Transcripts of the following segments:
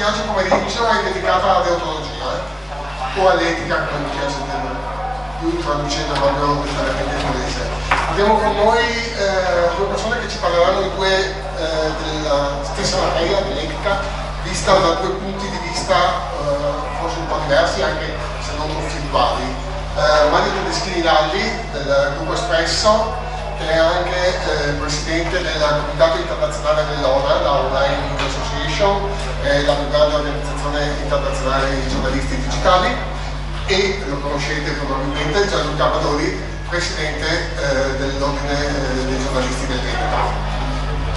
oggi pomeriggio è dedicata alla deontologia o all'etica, come mi piace dire, più traducendo proprio letteralmente in inglese. Abbiamo con noi due persone che ci parleranno della stessa materia, dell'etica, vista da due punti di vista forse un po' diversi, anche se non conflittuali. Mario Tedeschini Lalli del gruppo Espresso, che è anche presidente del Comitato Internazionale dell'ONA, la Online News Association, la più grande organizzazione internazionale di giornalisti digitali, e lo conoscete probabilmente, Gianluca Amadori, presidente dell'Ordine dei giornalisti del Veneto.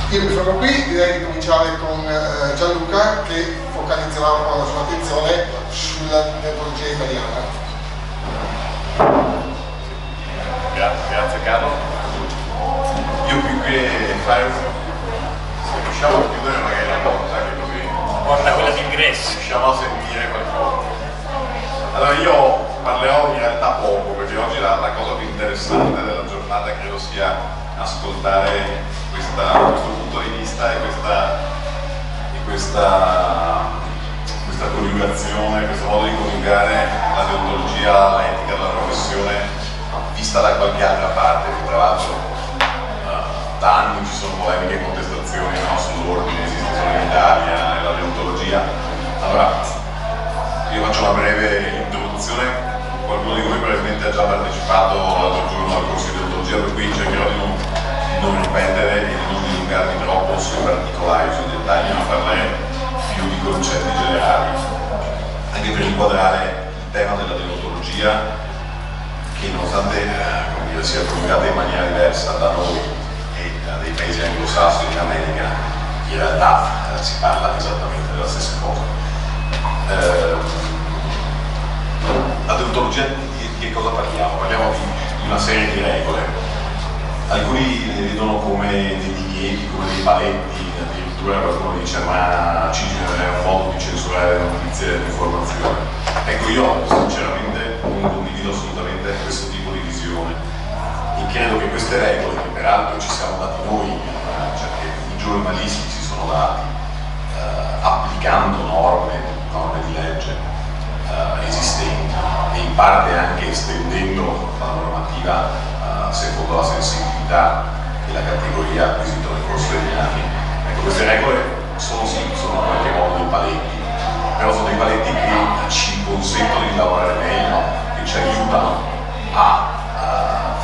Io mi fermo qui, direi di cominciare con Gianluca, che focalizzerà un po' la sua attenzione sulla neurologia italiana. Grazie Carlo. Io più che fare, se riusciamo a chiudere magari la porta, che così porta quella di ingresso, riusciamo a sentire qualcosa. Allora io parlerò in realtà poco, perché oggi la cosa più interessante della giornata credo sia ascoltare questo punto di vista e questa coniugazione, questo modo di coniugare la deontologia, l'etica della professione vista da qualche altra parte. Tra l'altro da anni ci sono polemiche e contestazioni, no, sull'ordine, esiste solo in Italia, nella deontologia. Allora, io faccio una breve introduzione, qualcuno di voi probabilmente ha già partecipato l'altro giorno al corso di deontologia, per cui cercherò di non ripetere e di non dilungarmi troppo sui particolari, sui dettagli, ma parlare più di concetti generali, anche per inquadrare il tema della deontologia, che nonostante sia coniugata in maniera diversa da noi e dei paesi anglosassoni in America, in realtà si parla esattamente della stessa cosa. La deontologia, di che cosa parliamo? Parliamo di una serie di regole. Alcuni le vedono come dei divieti, come dei paletti, addirittura qualcuno dice ma è un modo di censurare le notizie e l'informazione. Ecco, io sinceramente non condivido assolutamente questo tipo di visione e credo che queste regole, che peraltro ci siamo dati noi, cioè che i giornalisti si sono dati applicando norme di legge esistenti e in parte anche estendendo la normativa secondo la sensibilità e la categoria acquisita nel corso degli anni. Ecco, queste regole sono in qualche modo dei paletti, però sono dei paletti che ci consentono di lavorare meglio, che ci aiutano a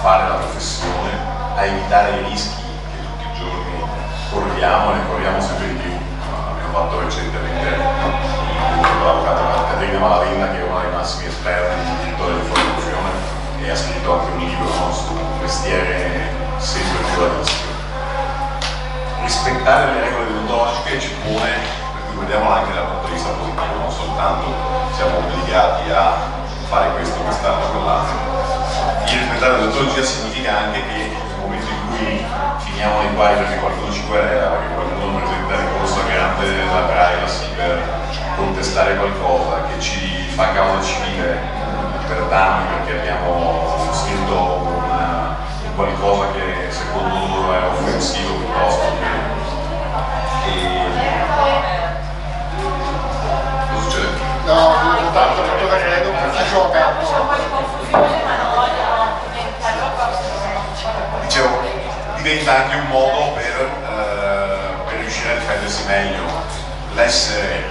fare la professione, a evitare i rischi che tutti i giorni corriamo e ne corriamo sempre di più. Abbiamo fatto recentemente con l'avvocato Caterina Malavenda, che è uno dei massimi esperti di diritto dell'informazione e ha scritto anche un libro, no, su un mestiere sempre più a rischio. Rispettare le regole deontologiche ci pone, per cui vediamola anche dal punto di vista positivo, non soltanto siamo obbligati a fare questo, quest'altro, quell'altro. Il rispettare la deontologia significa anche che nel momento in cui finiamo nei guai perché qualcuno ci querela, perché qualcuno presenta ricorso a garante della privacy per contestare qualcosa che ci fa causa civile per danni perché abbiamo scritto qualcosa che secondo loro è offensivo piuttosto che... Cosa succede? No, tanto cosa credo, perché gioca. Dicevo, diventa anche un modo per riuscire a difendersi meglio. L'essere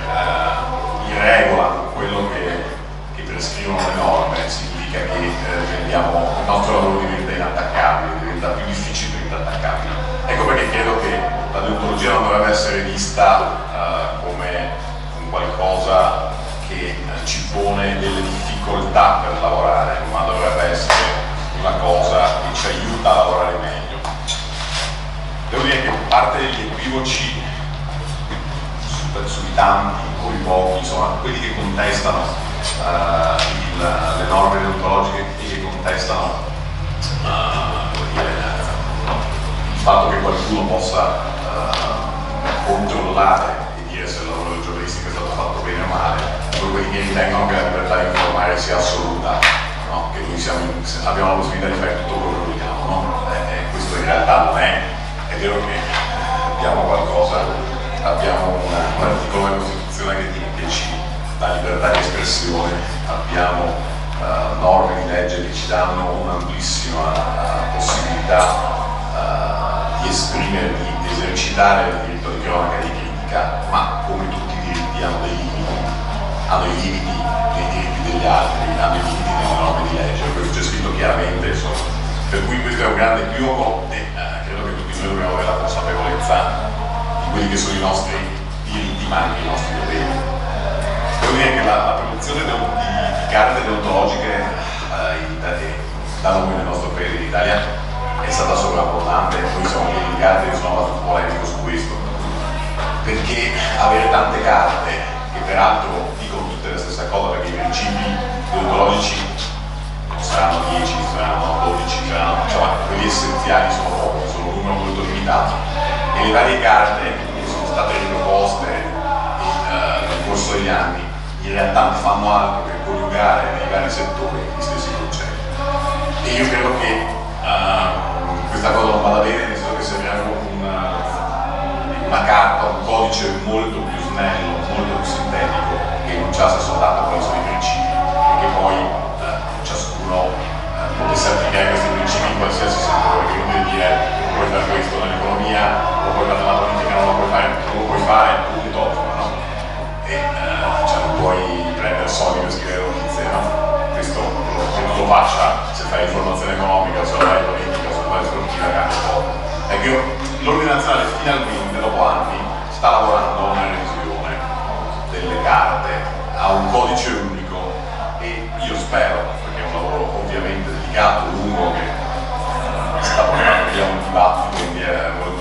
in regola con quello che prescrivono le norme significa che il nostro lavoro diventa inattaccabile, diventa più difficile, diventa attaccabile. Ecco perché credo che la deontologia non dovrebbe essere vista come un qualcosa che ci pone delle difficoltà per lavorare, ma dovrebbe essere una cosa che ci aiuta a lavorare meglio. Devo dire che parte degli equivoci sui tanti o i pochi, insomma, quelli che contestano le norme deontologiche e che contestano il fatto che qualcuno possa controllare e dire se il lavoro del giornalistico è stato fatto bene o male, sono quelli che ritengono che la libertà di informare sia assoluta, no? Che noi abbiamo la possibilità di fare tutto quello che vogliamo, no? Questo in realtà non è vero che abbiamo un articolo della Costituzione che espressione, abbiamo norme di legge che ci danno un'amplissima possibilità di esprimere, di esercitare il diritto di cronaca e di critica, ma come tutti i diritti hanno dei limiti, hanno i limiti dei diritti degli altri, hanno i limiti delle norme di legge, questo c'è scritto chiaramente, insomma. Per cui questo è un grande equivoco e credo che tutti noi dobbiamo avere la consapevolezza di quelli che sono i nostri diritti ma anche i nostri doveri. Devo dire che la produzione di carte deontologiche da noi nel nostro paese, in Italia, è stata sovrabbondante. Noi siamo pieni di carte, io sono abbastanza polemico su questo, perché avere tante carte, che peraltro dicono tutte la stessa cosa, perché i principi deontologici non saranno 10, saranno 12, saranno, insomma, quelli essenziali sono pochi, sono un numero molto limitato, e le varie carte che sono state riproposte nel corso degli anni in realtà non fanno altro che coniugare nei vari settori gli stessi concetti. E io credo che questa cosa non vada bene, nel senso che serviamo una carta, un codice molto più snello, molto più sintetico, che enunciasse soltanto quali sono i principi e che poi ciascuno potesse applicare questi principi in qualsiasi settore, che non deve dire non puoi fare questo nell'economia, non puoi fare nella politica, non lo puoi fare, punto, no? E non puoi prendere soldi per scrivere notizie, no? Questo che tu lo faccia se fai informazione economica, se fai politica, se fai sportiva, cambia poco. Ecco, l'Ordine Nazionale finalmente, dopo anni, sta lavorando a una revisione delle carte, a un codice unico, e io spero, perché è un lavoro ovviamente delicato, lungo, che sta portando via un dibattito quindi è molto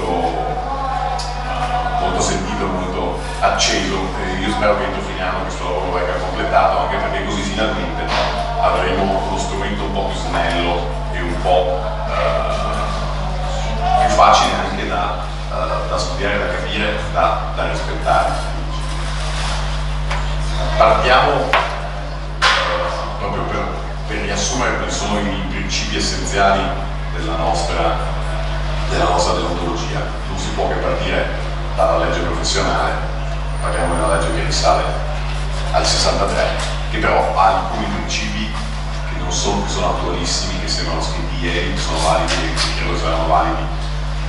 sentito, molto acceso, e io spero che entro fine anno questo lavoro venga completato, anche perché così finalmente avremo uno strumento un po' più snello e un po' più facile anche da studiare, da capire, da rispettare. Partiamo proprio per riassumere quali sono i principi essenziali della nostra deontologia. Non si può che partire dalla legge professionale, parliamo di una legge che risale al 63, che però ha alcuni principi che sono attualissimi, che sembrano scritti ieri, che sono validi e che credo saranno validi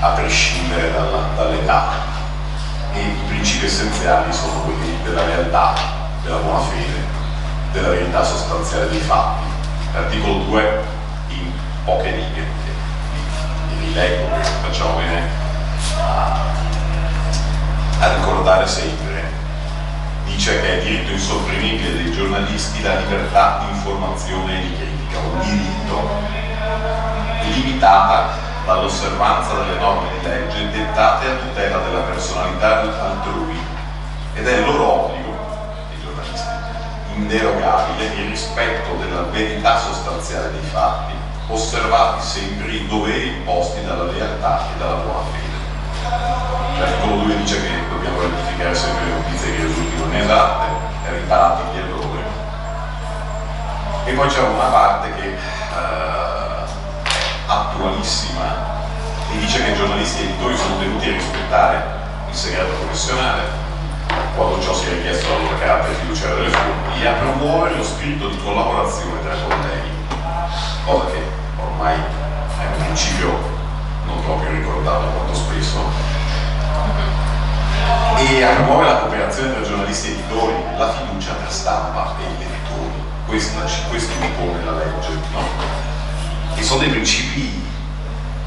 a prescindere dall'età. E i principi essenziali sono quelli della realtà, della buona fede, della verità sostanziale dei fatti. L'articolo 2, in poche righe, li rileggo perché facciamo bene a ricordare sempre, dice che è diritto insopprimibile dei giornalisti la libertà di informazione e di critica, un diritto limitata dall'osservanza delle norme di legge dettate a tutela della personalità altrui, ed è il loro obbligo, dei giornalisti, inderogabile il rispetto della verità sostanziale dei fatti, osservati sempre i doveri imposti dalla lealtà e dalla buona fede. L'articolo 2 dice che dobbiamo verificare sempre le notizie che risultino inesatte e riparati gli errori. E poi c'è una parte che attualissima, e dice che i giornalisti e editori sono tenuti a rispettare il segreto professionale quando ciò sia richiesto dal loro carattere fiduciario delle fonti, e a promuovere lo spirito di collaborazione tra i colleghi, cosa che ormai è un principio non proprio ricordato molto spesso, e a promuovere la cooperazione tra giornalisti e editori, la fiducia tra stampa e lettori. Questo impone la legge, no? E sono dei principi,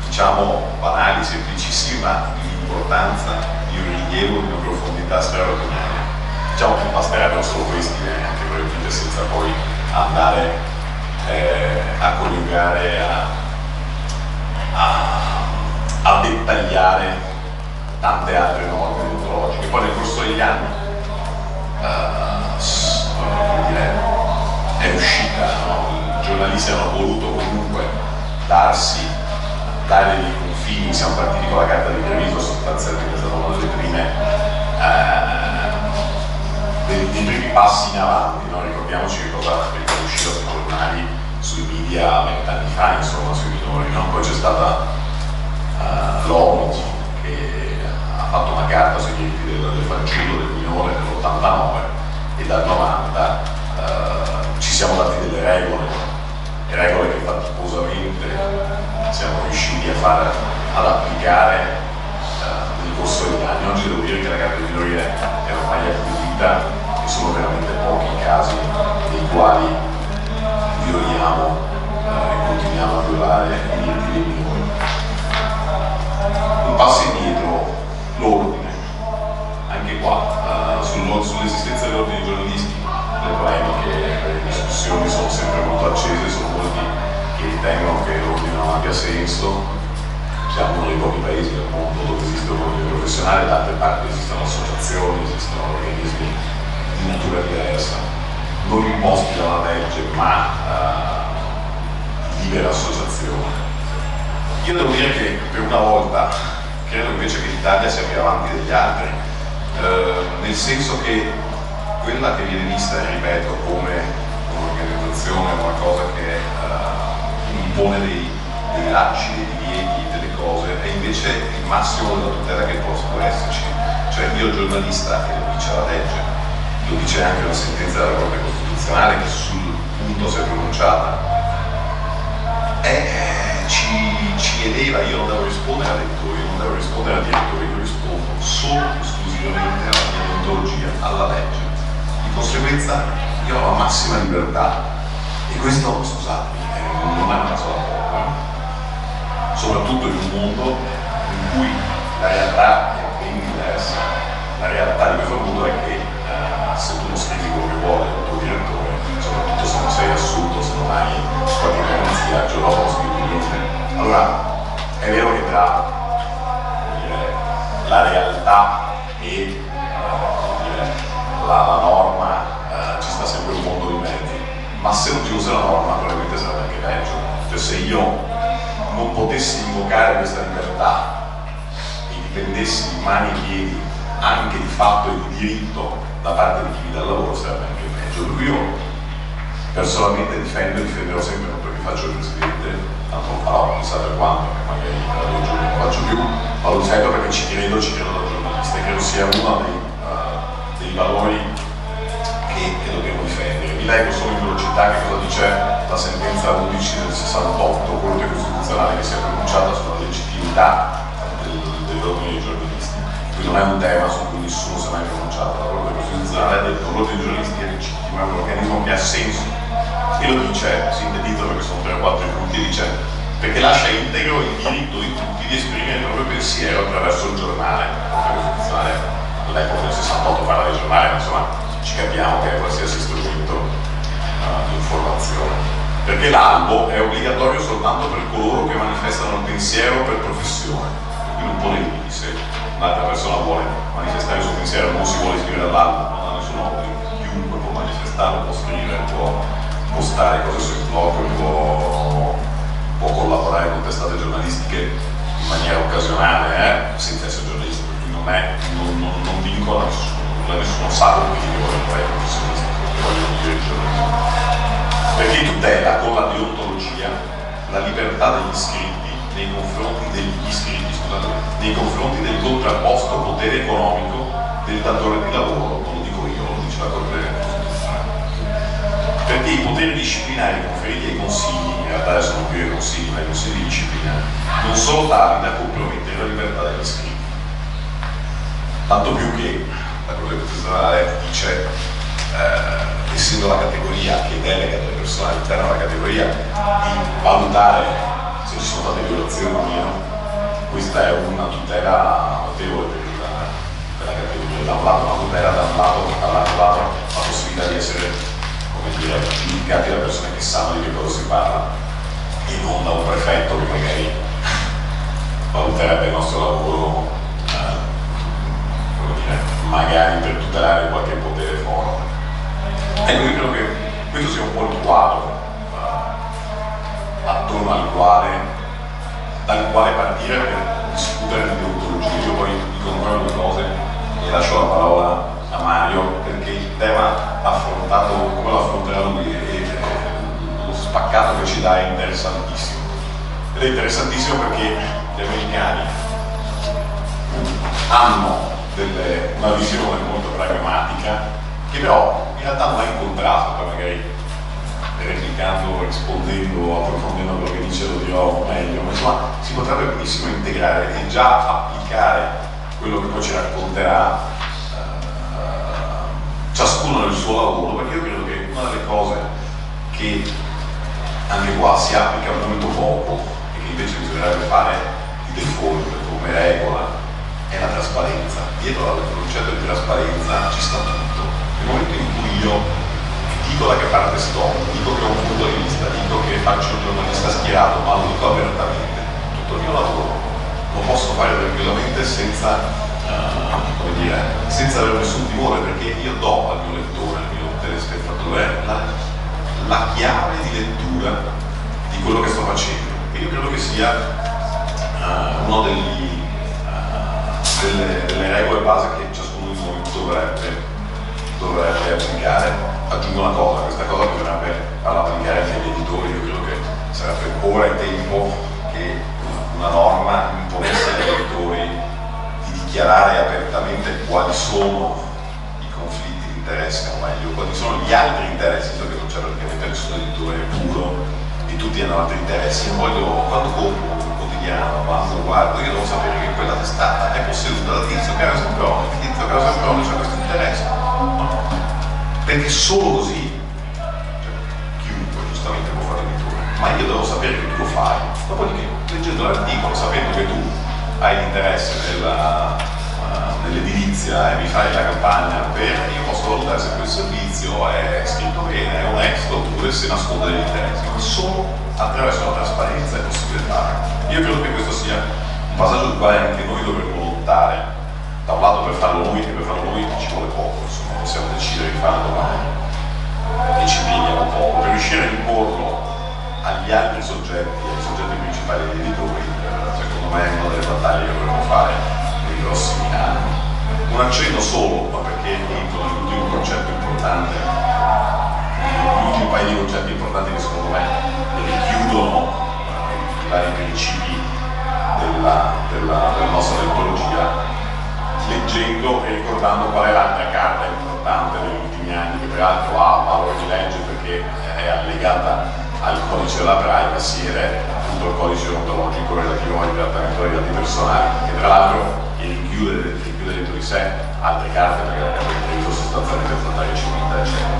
diciamo, banali, semplicissimi, ma di importanza, di un rilievo, di una profondità straordinaria. Diciamo che basterebbero solo questi, anche per senza poi andare a coniugare, a dettagliare tante altre norme deontologiche. Poi nel corso degli anni è uscita, no? I giornalisti hanno voluto comunque dare dei confini. Siamo partiti con la carta di Treviso, sostanzialmente è stata una delle prime dei primi passi in avanti, no? Ricordiamoci che cosa è uscito sui giornali, sui media 20 anni fa, insomma, sui minori, no? Poi c'è stata l'ONU che ha fatto una carta sui diritti del fanciullo, del minore nell'89, e dal 90 ci siamo dati delle regole, e regole che faticosamente siamo riusciti ad applicare nel corso degli anni. Oggi devo dire che la carta di teoria è ormai acquisita e sono veramente pochi i casi nei quali violiamo e continuiamo a violare i diritti dei minori. Un passo indietro, l'ordine. Anche qua, sull'esistenza dell'ordine dei giornalisti, le polemiche, le discussioni sono sempre molto accese, sono molti che ritengono che l'ordine non abbia senso. Siamo uno dei pochi paesi del mondo dove esiste l'ordine professionale, da altre parti esistono associazioni, esistono organismi di natura diversa, non imposti dalla legge, ma di libera associazione. Io devo dire che per una volta credo invece che l'Italia sia più avanti degli altri, nel senso che quella che viene vista, ripeto, come un'organizzazione, qualcosa che impone dei lacci, dei divieti, delle cose, è invece il massimo della tutela che può esserci. Cioè io giornalista, e lo dice la legge, lo dice anche una sentenza della Corte Costituzionale che sul punto si è pronunciata, ci eleva. Io non devo rispondere a lettori, non devo rispondere a direttori, io rispondo solo esclusivamente alla mia deontologia, alla legge. Di conseguenza io ho la massima libertà, e questo, scusatemi, non è una cosa da poco, soprattutto in un mondo in cui la realtà è ben diversa. La realtà di questo mondo è che se tu non scrivi quello che vuole il tuo direttore, soprattutto se non sei assunto, se non hai qualche garanzia, il giorno dopo scrivi niente. Allora, è vero che tra la realtà e la norma ci sta sempre un mondo di mezzo, ma se non ci fosse la norma probabilmente sarebbe anche peggio. Cioè, se io non potessi invocare questa libertà e dipendessi di mani e piedi anche di fatto e di diritto da parte di chi mi dà il lavoro, sarebbe anche peggio. Per cui io personalmente difenderò sempre, non perché faccio il presidente, tanto non farò chissà per quanto, che magari tra 2 giorni non faccio più, ma lo difendo perché ci credo da giornalista, e credo sia uno dei valori che dobbiamo difendere. Vi leggo solo in velocità che cosa dice la sentenza 11 del 68, Corte Costituzionale, che si è pronunciata sulla legittimità dell'ordine dei giornalisti. Qui non è un tema su cui nessuno si è mai pronunciato. La Corte Costituzionale ha detto che l'ordine dei giornalisti è legittimo, è un organismo che ha senso, e lo dice, sintetizzo perché sono 3 o 4 punti, dice perché lascia integro il diritto di tutti di esprimere il proprio pensiero attraverso il giornale. La Corte Costituzionale all'epoca del 68 parla del giornale, ma insomma ci capiamo che è qualsiasi strumento di informazione, perché l'albo è obbligatorio soltanto per coloro che manifestano il pensiero per professione. Quindi non pone limiti. Se un'altra persona vuole manifestare il suo pensiero, non si vuole iscrivere all'albo, non ha nessun obbligo. Chiunque può manifestarlo, può scrivere, può postare cose sul blog, può collaborare con testate giornalistiche in maniera occasionale, senza essere giornalista, per cui non vincola nessuno sa quello che vuole fare i professionisti, che vogliono dire il giornalismo, perché tutela con la deontologia la libertà degli iscritti nei confronti nei confronti del contrapposto potere economico del datore di lavoro. Non lo dico io, lo dice la Corte Costituzionale, perché i poteri disciplinari conferiti ai consigli, in realtà sono più ai consigli, ma ai consigli di disciplina, non sono tali da compromettere la libertà degli iscritti. Tanto più che la Corte Costituzionale dice, essendo la categoria che delega delle persone all'interno della categoria di valutare se ci sono state violazioni o meno, questa è una tutela notevole per la categoria. Da un lato una tutela, dall'altro lato la possibilità di essere, come dire, giudicati da persone che sanno di che cosa si parla, e non da un prefetto che magari valuterebbe il nostro lavoro magari per tutelare qualche potere forte. Ecco, io credo che questo sia un po' il quadro attorno dal quale partire per discutere di deontologia. Io poi dico ancora 2 cose e lascio la parola a Mario, perché il tema affrontato come lo affronterà lui e lo spaccato che ci dà è interessantissimo. Ed è interessantissimo perché gli americani hanno una visione molto pragmatica, che però in realtà non è incontrato, poi magari replicando, rispondendo, approfondendo quello che dice lo dirò meglio, ma insomma si potrebbe benissimo integrare e già applicare quello che poi ci racconterà ciascuno nel suo lavoro, perché io credo che una delle cose che anche qua si applica molto poco e che invece bisognerebbe fare di default come regola è la trasparenza. Dietro al concetto di trasparenza ci sta tutto. Nel momento in cui io dico da che parte sto, dico che ho un punto di vista, dico che faccio un giornalista schierato, ma lo dico apertamente, tutto il mio lavoro lo posso fare tranquillamente senza, come dire, senza avere nessun timore, perché io do al mio lettore, al mio telespettatore la chiave di lettura di quello che sto facendo. E io credo che sia uno delle regole base che ciascuno di noi dovrebbe applicare. Aggiungo una cosa, questa cosa bisognerebbe farla applicare anche agli editori. Io credo che sarebbe ora il tempo che una norma imponesse agli editori di dichiarare apertamente quali sono i conflitti di interesse, o meglio, quali sono gli altri interessi, so che non c'è praticamente nessun editore puro e tutti hanno altri interessi. Io voglio, quando compro un quotidiano, quando guardo, io devo sapere che quella testata è posseduta da Tizio Caio Semproni, che Tizio Caio Semproni c'è questo interesse, no? Perché solo così, cioè, chiunque giustamente può fare l'editore, ma io devo sapere che tu lo fai. Dopodiché, leggendo l'articolo, sapendo che tu hai l'interesse nell'edilizia e mi fai la campagna per, io posso valutare se quel servizio è scritto bene, è onesto, oppure se nasconde degli interessi, ma solo attraverso la trasparenza è possibile fare. Io credo che questo sia un passaggio del quale anche noi dovremmo lottare, da un lato per farlo noi, e per farlo noi ci vuole poco, insomma, possiamo decidere di farlo domani e ci impegniamo poco. Per riuscire a imporlo agli altri soggetti, ai soggetti principali degli editori, secondo me è una delle battaglie che dovremmo fare nei prossimi anni. Un accenno solo, ma perché entro nell'ultimo concetto importante, l'ultimo paio di concetti importanti che secondo me richiudono i vari principi della nostra metodologia, leggendo e ricordando qual è l'altra carta importante degli ultimi anni, che peraltro ha valore di legge perché è allegata al codice della privacy ed è appunto il codice ontologico relativo al trattamento dei dati personali, che tra l'altro richiude dentro di sé altre carte perché abbiamo previsto sostanzialmente trattare civile, eccetera,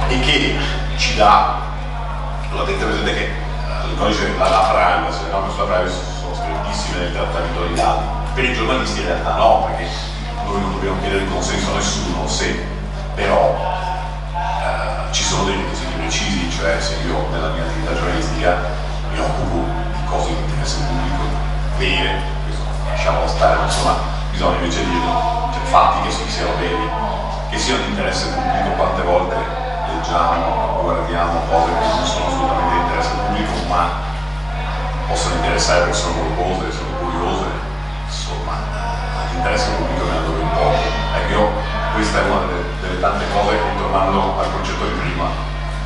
e che ci dà, lo avete presente che il codice della privacy, le norme sulla privacy sono strettissime nel trattamento dei dati. Per i giornalisti in realtà no, perché noi non dobbiamo chiedere il consenso a nessuno, se però ci sono dei requisiti precisi, cioè se io nella mia attività giornalistica mi occupo di cose di interesse pubblico vere, questo lasciamolo stare, ma insomma bisogna invece dirlo, cioè fatti che siano veri, che siano di interesse pubblico. Quante volte leggiamo, guardiamo cose che non sono assolutamente di interesse pubblico, ma possono interessare persone morbose, sono curiose, insomma l'interesse pubblico ne hanno ben poco. Ecco, questa è una delle tante cose che, tornando al concetto di prima,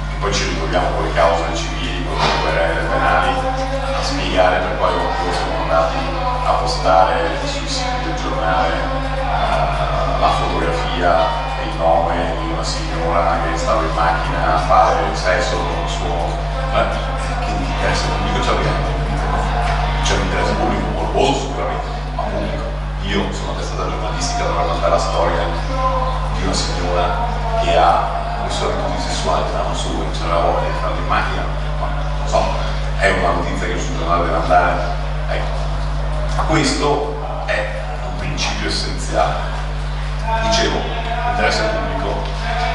che poi ci ritroviamo con le cause civili, con le querele penali, a spiegare per quale motivo siamo andati a postare sui siti del giornale la fotografia e il nome di una signora che stava in macchina a fare sesso con il suo che interesse pubblico ci abbiamo. C'è un interesse pubblico morboso sicuramente, ma pubblico. Io sono una testata giornalistica per raccontare la storia di una signora che ha le sue abitudini sessuali, non solo che c'era la voglia di farlo in macchina, ma non so, è una notizia che sul giornale deve andare. Ecco, questo è un principio essenziale. Dicevo, interesse pubblico,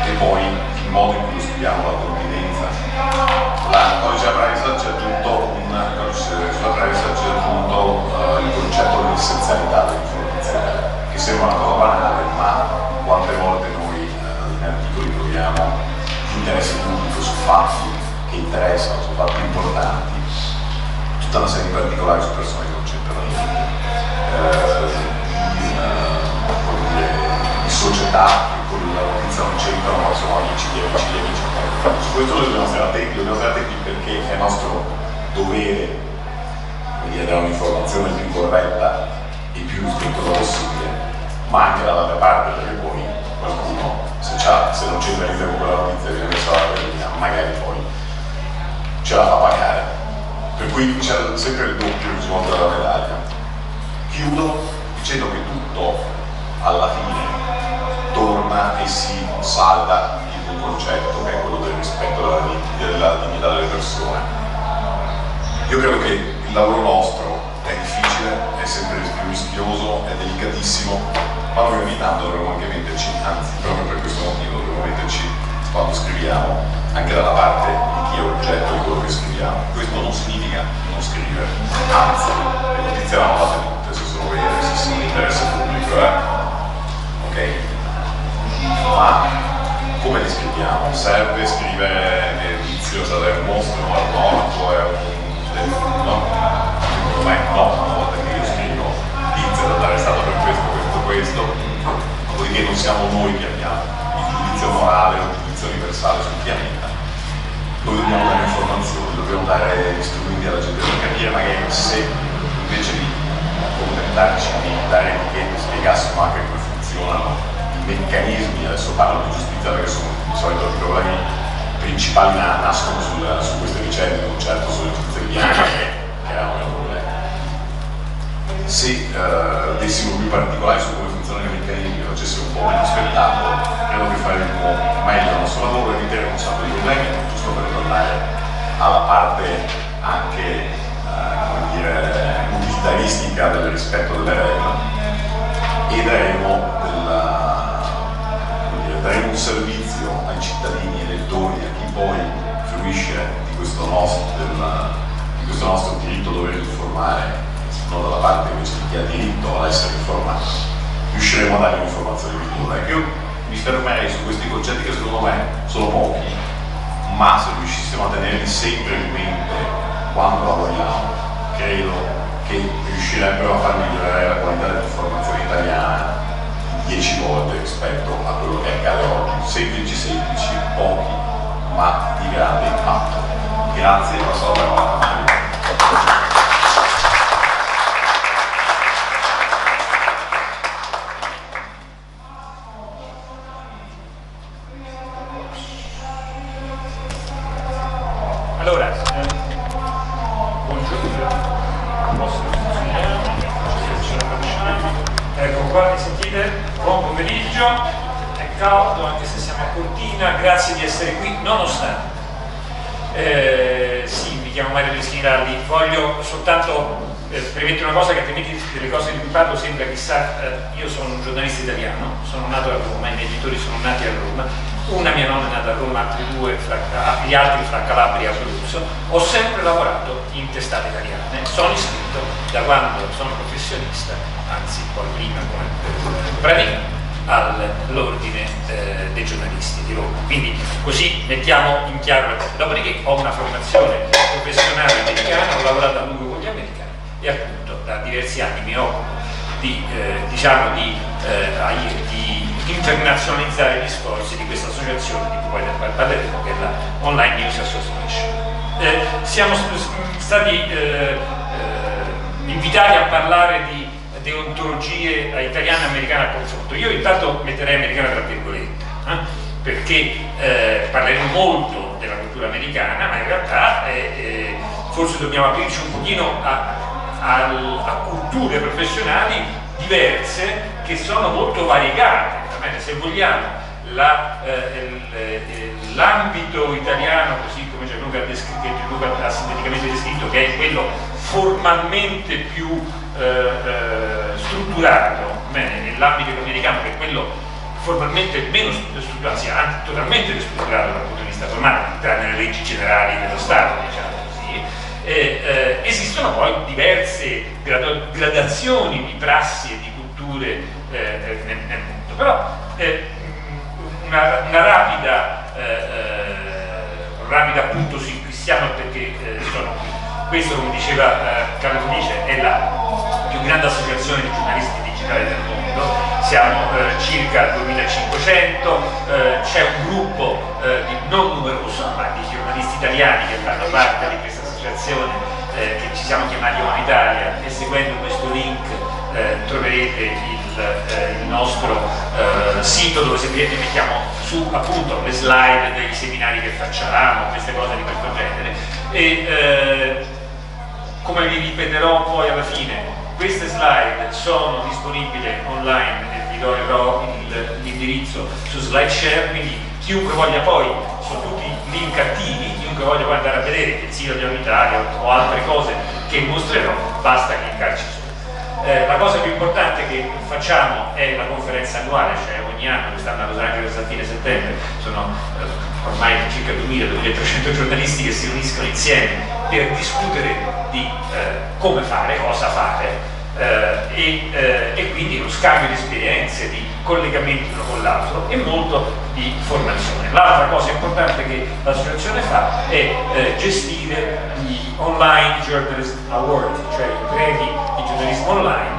e poi il modo in cui lo studiamo, la convivenza. La codice della privacy ci ha aggiunto il concetto dell'essenzialità dell'informazione, che sembra una cosa banale, ma quante volte noi in articoli troviamo interesse pubblico su fatti che interessano, su fatti importanti, tutta una serie di particolari su persone che non c'entrano niente, di società che con la notizia non c'entrano, ma sono amici di amici di amici. Su questo noi dobbiamo stare attenti perché è nostro dovere di dare un'informazione il più corretta e più scrittosa possibile, ma anche dall'altra parte, perché poi qualcuno, se c'ha se non centralizziamo quella notizia viene messa alla verità, magari poi ce la fa pagare. Per cui c'è sempre il doppio risvolto della medaglia. Chiudo dicendo che tutto alla fine torna e si salda in un concetto che è quello del rispetto della dignità delle persone. Io credo che il lavoro nostro è difficile, è sempre più rischioso, è delicatissimo, ma noi ogni tanto dovremmo anche metterci, anzi proprio per questo motivo dovremmo metterci quando scriviamo anche dalla parte di chi è oggetto di quello che scriviamo. Questo non significa non scrivere, anzi le notizie vanno fatte tutte se sono vere, se sono di interesse pubblico, ok? Ma come le scriviamo? Serve scrivere Tizio è un mostro, è un orco, è un no? Secondo me no, una volta che io scrivo Tizio è arrestato per questo, dopodiché non siamo noi che abbiamo il giudizio morale o il giudizio universale sul pianeta. Noi dobbiamo dare informazioni, dobbiamo dare gli strumenti alla gente per capire magari se invece di accontentarci di dare etichette spiegassimo anche come funzionano i meccanismi, adesso parlo di giustizia perché sono di solito i problemi principali nascono su queste vicende, non certo sulle notizie bianche che erano meno problemi. Se dessimo più particolari su come funzionano i meccanismi, facessimo un po' meno spettacolo, credo che faremmo meglio il nostro lavoro e eviteremo un sacco di problemi, giusto per tornare alla parte anche come dire, utilitaristica del rispetto delle regole, e daremo un servizio ai cittadini elettori, a chi poi fruisce di questo nostro diritto dovere informare, non dalla parte invece di chi ha diritto ad essere informato. Riusciremo a dare un'informazione migliore. Io mi fermerei su questi concetti che secondo me sono pochi, ma se riuscissimo a tenerli sempre in mente quando lavoriamo, credo che riuscirebbero a far migliorare la qualità dell'informazione italiana 10 volte rispetto a quello che accade oggi. Semplici, pochi, ma di grande impatto. Grazie, passo la parola a Mario. Allora, buongiorno, ecco qua, mi sentite? Buon pomeriggio, è caldo anche se siamo a Cortina, grazie di essere qui, nonostante. Sì, mi chiamo Mario Leschinardi, voglio soltanto premettere una cosa che altrimenti delle cose di cui parlo sembra chissà, io sono un giornalista italiano, sono nato a Roma, i miei genitori sono nati a Roma, una mia nonna è nata a Roma, altri due, gli altri fra Calabria e Abruzzo, ho sempre lavorato in testate italiane, sono iscritto da quando sono professionista, anzi poi prima come praticante, all'ordine dei giornalisti di Roma, quindi così mettiamo in chiaro le cose. Dopodiché ho una formazione professionale americana, ho lavorato a lungo con gli americani e appunto da diversi anni mi occupo di internazionalizzare gli sforzi di questa associazione di cui poi parleremo, che è la Online News Association. Siamo stati invitati a parlare di deontologie italiane e americane a confronto. Io intanto metterei americana tra virgolette, perché parleremo molto della cultura americana, ma in realtà forse dobbiamo aprirci un pochino a culture professionali diverse che sono molto variegate. Se vogliamo l'ambito italiano, così come Gianluca ha sinteticamente descritto, che è quello formalmente più strutturato, e l'ambito americano che è quello formalmente meno strutturato, anzi totalmente destrutturato dal punto di vista formale, tranne le leggi generali dello Stato, diciamo così. Esistono poi diverse gradazioni di prassi e di culture nel mondo, però una rapida appunto su cristiano, perché sono qui. Questo, come diceva Carlo Felice, è la più grande associazione di giornalisti digitali del mondo, siamo circa 2500, c'è un gruppo non numeroso, ma di giornalisti italiani che fanno parte di questa associazione che ci siamo chiamati Umanitaria, e seguendo questo link troverete il nostro sito dove semplicemente mettiamo su appunto le slide dei seminari che facciamo, queste cose di questo genere, e come vi ripeterò poi alla fine, queste slide sono disponibili online e vi darò l'indirizzo su SlideShare, quindi chiunque voglia poi, sono tutti link attivi, chiunque voglia poi andare a vedere il sito di Unitaria o altre cose che mostrerò, basta cliccarci su. La cosa più importante che facciamo è la conferenza annuale, cioè ogni anno, quest'anno a Los Angeles a fine settembre, sono ormai circa 2.000-2.300 giornalisti che si riuniscono insieme per discutere di come fare, cosa fare, e quindi uno scambio di esperienze, di collegamenti l'uno con l'altro e molto di formazione. L'altra cosa importante che l'associazione fa è gestire gli Online Journalist Award, cioè i premi di giornalismo online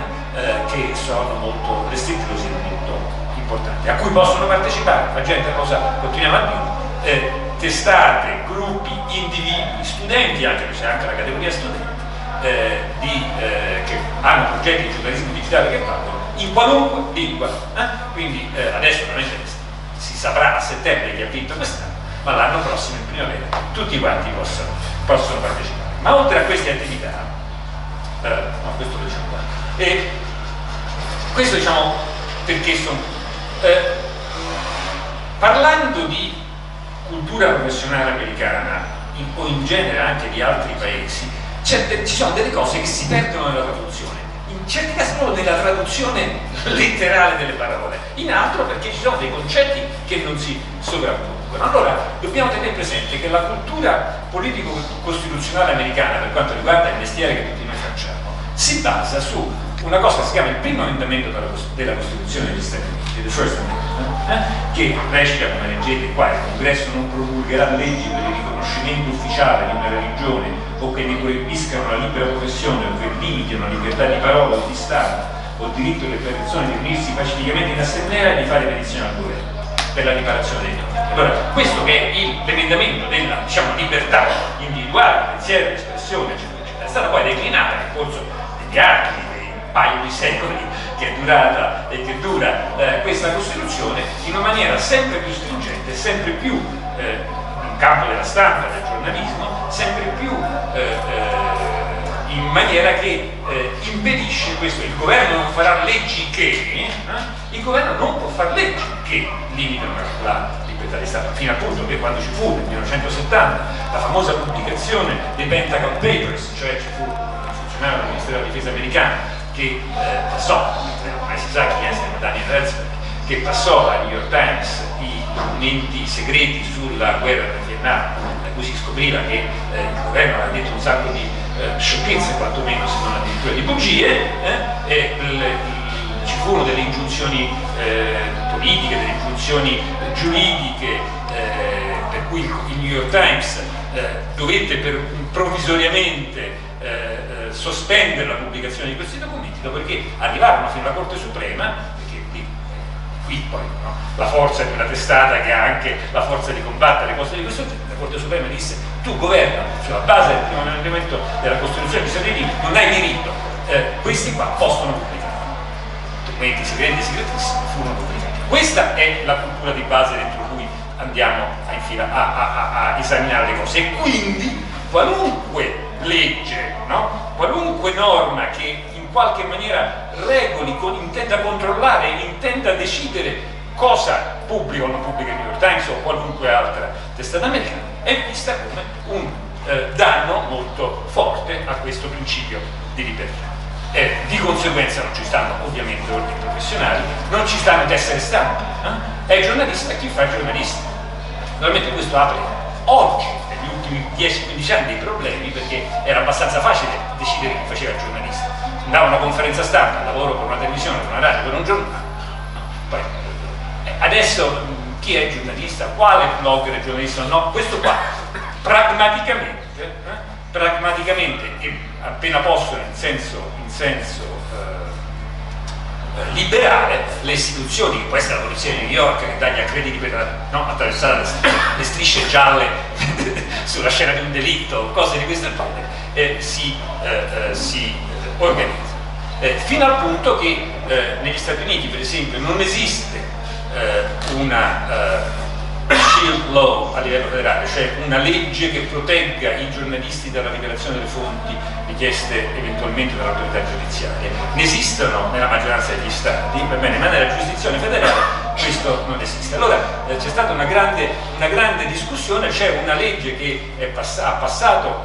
che sono molto prestigiosi e molto importanti, a cui possono partecipare la gente, cosa continuiamo a dire, testate, gruppi, individui, studenti, anche se c'è anche la categoria studenti, che hanno progetti di giornalismo digitale che fanno in qualunque lingua. Quindi adesso ovviamente si saprà a settembre chi ha vinto quest'anno, ma l'anno prossimo in primavera tutti quanti possono partecipare. Ma oltre a queste attività, no, questo lo diciamo qua, e questo diciamo perché sono parlando di cultura professionale americana o in genere anche di altri paesi, ci sono delle cose che si perdono nella traduzione, in certi casi proprio nella traduzione letterale delle parole, in altro perché ci sono dei concetti che non si sovrappongono. Allora dobbiamo tenere presente che la cultura politico-costituzionale americana, per quanto riguarda il mestiere che tutti noi facciamo, si basa su una cosa che si chiama il primo emendamento della Costituzione degli Stati Uniti, the First Amendment, che recita, come leggete qua, il Congresso non promulgherà leggi per il riconoscimento ufficiale di una religione o che ne proibiscano la libera professione o che limitino la libertà di parola o di stampa o il diritto delle persone di riunirsi pacificamente in assemblea e di fare petizione al governo per la riparazione dei danni. Allora, questo che è l'emendamento della, diciamo, libertà individuale, pensiero, espressione, eccetera, eccetera, è stata poi declinata nel corso degli anni, dei paio di secoli che è durata e che dura questa Costituzione, in una maniera sempre più stringente, sempre più in campo della stampa, del giornalismo, sempre più in maniera che impedisce questo. Il governo non farà leggi che il governo non può fare leggi che limitano la libertà di stampa, fino appunto che quando ci fu nel 1970 la famosa pubblicazione dei Pentagon Papers, cioè ci fu un funzionario del Ministero della Difesa americano che passò, ormai si sa chi è, Daniel Ellsberg, che passò al New York Times i documenti segreti sulla guerra del Vietnam, da cui si scopriva che il governo aveva detto un sacco di sciocchezze, quantomeno se non addirittura di bugie, ci furono delle ingiunzioni politiche, delle ingiunzioni giuridiche, per cui il New York Times dovette provvisoriamente sospendere la pubblicazione di questi documenti, dopodiché arrivarono fino alla Corte Suprema, perché qui poi no, la forza di una testata che ha anche la forza di combattere cose di questo genere, la Corte Suprema disse: tu governo sulla base del primo emendamento della Costituzione degli Stati Uniti non hai diritto, questi qua possono pubblicare. Documenti segreti e segretissimi furono pubblicati. Questa è la cultura di base dentro cui andiamo a esaminare le cose, e quindi qualunque legge, no? Qualunque norma che in qualche maniera regoli, intenda controllare, intenda decidere cosa pubblica o non pubblica il New York Times o qualunque altra testata americana, è vista come un danno molto forte a questo principio di libertà. Di conseguenza non ci stanno ovviamente ordini professionali, non ci stanno tessere stampa, è giornalista chi fa giornalista. Naturalmente questo apre oggi, negli ultimi 10-15 anni, dei problemi, perché era abbastanza facile decidere chi faceva il giornalista. Andava a una conferenza stampa, lavoro per una televisione, per una radio, per un giornale. Poi, adesso chi è giornalista? Quale blogger è giornalista? No, questo qua pragmaticamente e appena possono in senso liberare, le istituzioni, che può essere la polizia di New York che dà gli accrediti per attraversare le strisce gialle sulla scena di un delitto, cose di questo genere, si organizza. fino al punto che negli Stati Uniti, per esempio, non esiste una shield law a livello federale, cioè una legge che protegga i giornalisti dalla rivelazione delle fonti richieste eventualmente dall'autorità giudiziaria. Ne esistono nella maggioranza degli stati, va bene, ma nella giurisdizione federale questo non esiste. Allora c'è stata una grande discussione, c'è una legge che ha passato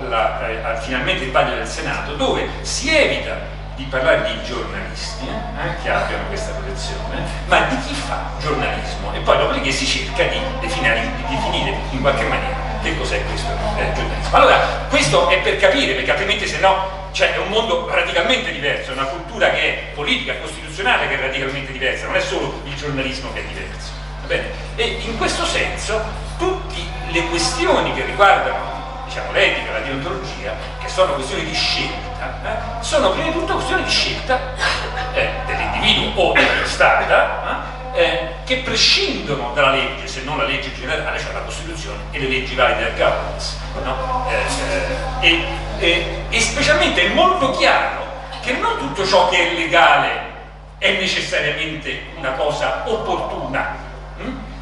finalmente il vaglio del Senato, dove si evita di parlare di giornalisti che abbiano questa protezione, ma di chi fa giornalismo, e poi dopodiché si cerca di definire in qualche maniera che cos'è questo giornalismo. Allora, questo è per capire, perché altrimenti se no è un mondo radicalmente diverso, è una cultura che è politica, costituzionale, che è radicalmente diversa, non è solo il giornalismo che è diverso. Va bene? E in questo senso tutte le questioni che riguardano, diciamo, l'etica, la deontologia, che sono questioni di scelta, sono prima di tutto questioni di scelta dell'individuo o della testata, che prescindono dalla legge, se non la legge generale, cioè la Costituzione e le leggi valide del governance, no? E specialmente è molto chiaro che non tutto ciò che è legale è necessariamente una cosa opportuna,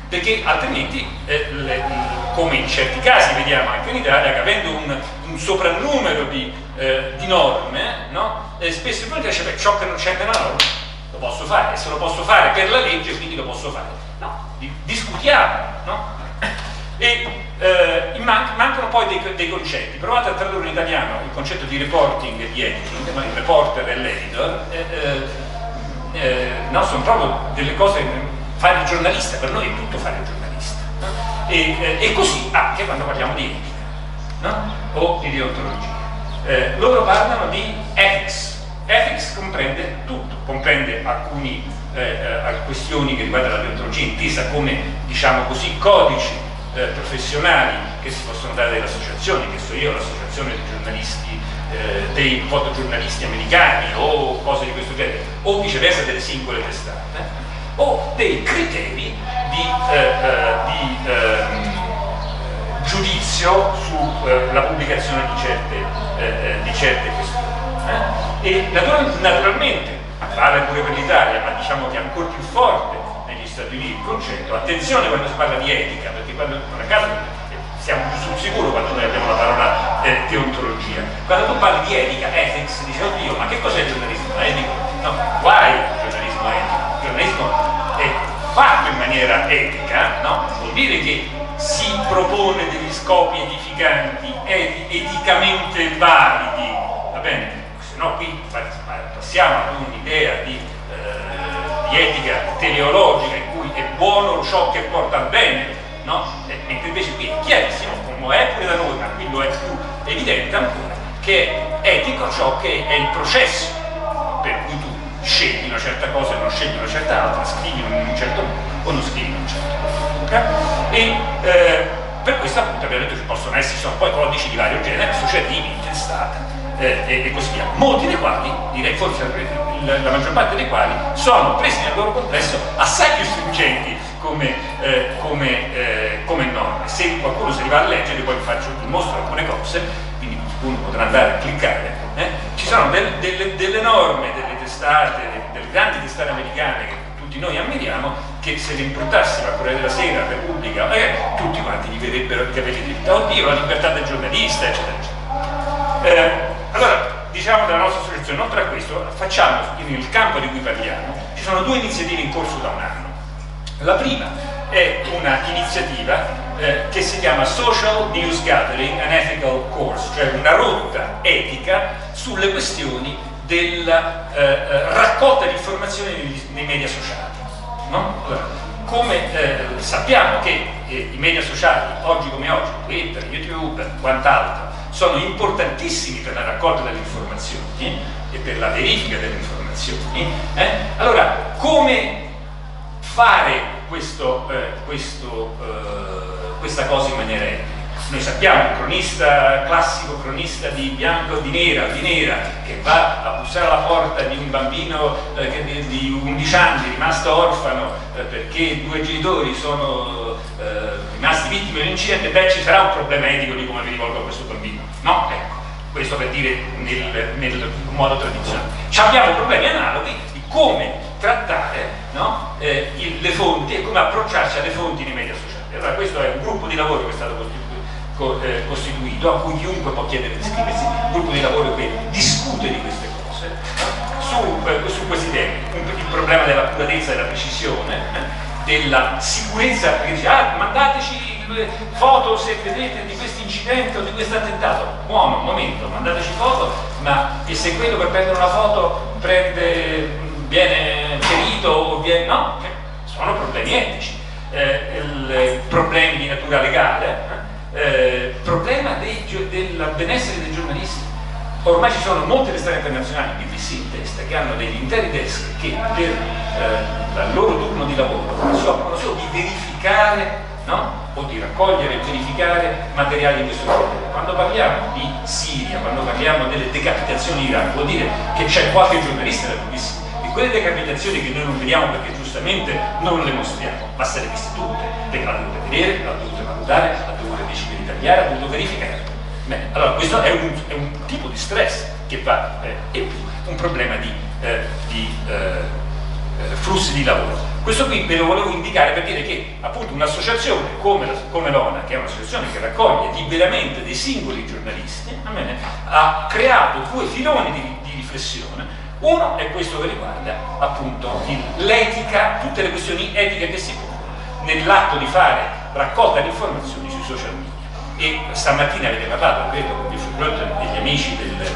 perché altrimenti, come in certi casi vediamo anche in Italia, che avendo un soprannumero di norme, no? Spesso poi dice, ciò che non c'è nella norma lo posso fare, e se lo posso fare per la legge, quindi lo posso fare. No, discutiamo, no? E mancano poi dei concetti. Provate a tradurre in italiano il concetto di reporting e di editing, ma il reporter e l'editor no, sono proprio delle cose. Fare il giornalista, per noi è tutto fare il giornalista, no? E così anche quando parliamo di etica, no? O di deontologia. Loro parlano di ethics. Ethics comprende tutto, comprende alcune questioni che riguardano la deontologia intesa come, diciamo così, codici professionali che si possono dare dalle associazioni, che so io, l'associazione dei giornalisti, dei fotogiornalisti americani o cose di questo genere, o viceversa delle singole testate, o dei criteri di giudizio sulla pubblicazione di certe questioni. E naturalmente vale pure per l'Italia, ma diciamo che è ancora più forte negli Stati Uniti il concetto. Attenzione quando si parla di etica, perché quando, non a caso siamo più sul sicuro quando noi abbiamo la parola deontologia. Quando tu parli di etica, ethics, dici oddio, ma che cos'è il giornalismo etico? No, guai il giornalismo etico. Il giornalismo è fatto in maniera etica, no? Vuol dire che si propone degli scopi edificanti, eticamente validi, va bene? Se no qui passiamo ad un'idea di etica teleologica in cui è buono ciò che porta al bene, no? Mentre invece qui è chiarissimo, come è pure da noi, ma qui lo è più evidente ancora, che è etico ciò che è il processo per cui tu scegli una certa cosa e non scegli una certa altra, scrivi in un certo modo o non scrivi in un certo modo, okay? E per questo appunto abbiamo detto che possono esserci, sono poi codici di vario genere, associativi, intestati e così via, molti dei quali, direi forse la maggior parte dei quali, sono presi nel loro complesso assai più stringenti come norme. Se qualcuno si arriva a leggere, poi vi mostro alcune cose, quindi uno potrà andare a cliccare, ci sono delle norme, delle testate, delle grandi testate americane che tutti noi ammiriamo, che se le importassimo a Corriere della Sera, a Repubblica, tutti quanti gli vedrebbero che avete diritto, oddio, la libertà del giornalista, eccetera, eccetera. Allora, diciamo della nostra associazione, oltre a questo, facciamo, nel campo di cui parliamo, ci sono due iniziative in corso da un anno. La prima è una iniziativa che si chiama Social News Gathering and Ethical Course, cioè una rotta etica sulle questioni della raccolta di informazioni nei media sociali, no? Allora, come sappiamo che i media sociali, oggi come oggi, Twitter, YouTube, quant'altro, sono importantissimi per la raccolta delle informazioni e per la verifica delle informazioni, allora come fare questa cosa in maniera etica? Noi sappiamo il cronista classico, cronista di bianco o di nera, che va a bussare alla porta di un bambino di 11 anni rimasto orfano perché due genitori sono rimasti vittime di un incidente, beh, ci sarà un problema etico di come mi rivolgo a questo bambino, no? Ecco, questo per dire nel modo tradizionale. Abbiamo problemi analoghi di come trattare, no? Le fonti e come approcciarci alle fonti nei media sociali. Allora questo è un gruppo di lavoro che è stato costituito, a cui chiunque può chiedere di iscriversi, un gruppo di lavoro che discute di queste cose, no? su questi temi, il problema dell'accuratezza e della precisione, della sicurezza, perché dice mandateci foto se vedete di questo incidente o di questo attentato. Buono, un momento, mandateci foto, ma e se quello per prendere una foto viene ferito o viene... no, sono problemi etici, problemi di natura legale, problema del benessere dei giornalisti. Ormai ci sono molte testate internazionali, BBC in testa, che hanno degli interi desk che per il loro turno di lavoro si occupano solo di verificare, no? O di raccogliere e verificare materiali di questo genere. Quando parliamo di Siria, quando parliamo delle decapitazioni in Iraq, vuol dire che c'è qualche giornalista da BBC. E quelle decapitazioni che noi non vediamo perché giustamente non le mostriamo, ma se le viste tutte, perché l'ha dovute vedere, l'ha dovute valutare, l'ha dovute decidere di tagliare, l'ha dovuto verificare. Bene, allora questo è un tipo di stress che va e più un problema di flussi di lavoro. Questo qui ve lo volevo indicare per dire che appunto un'associazione come l'ONA, che è un'associazione che raccoglie liberamente dei singoli giornalisti, ha creato due filoni di riflessione. Uno è questo che riguarda appunto l'etica, tutte le questioni etiche che si pongono nell'atto di fare raccolta di informazioni sui social media. E stamattina avete parlato, credo, con degli amici del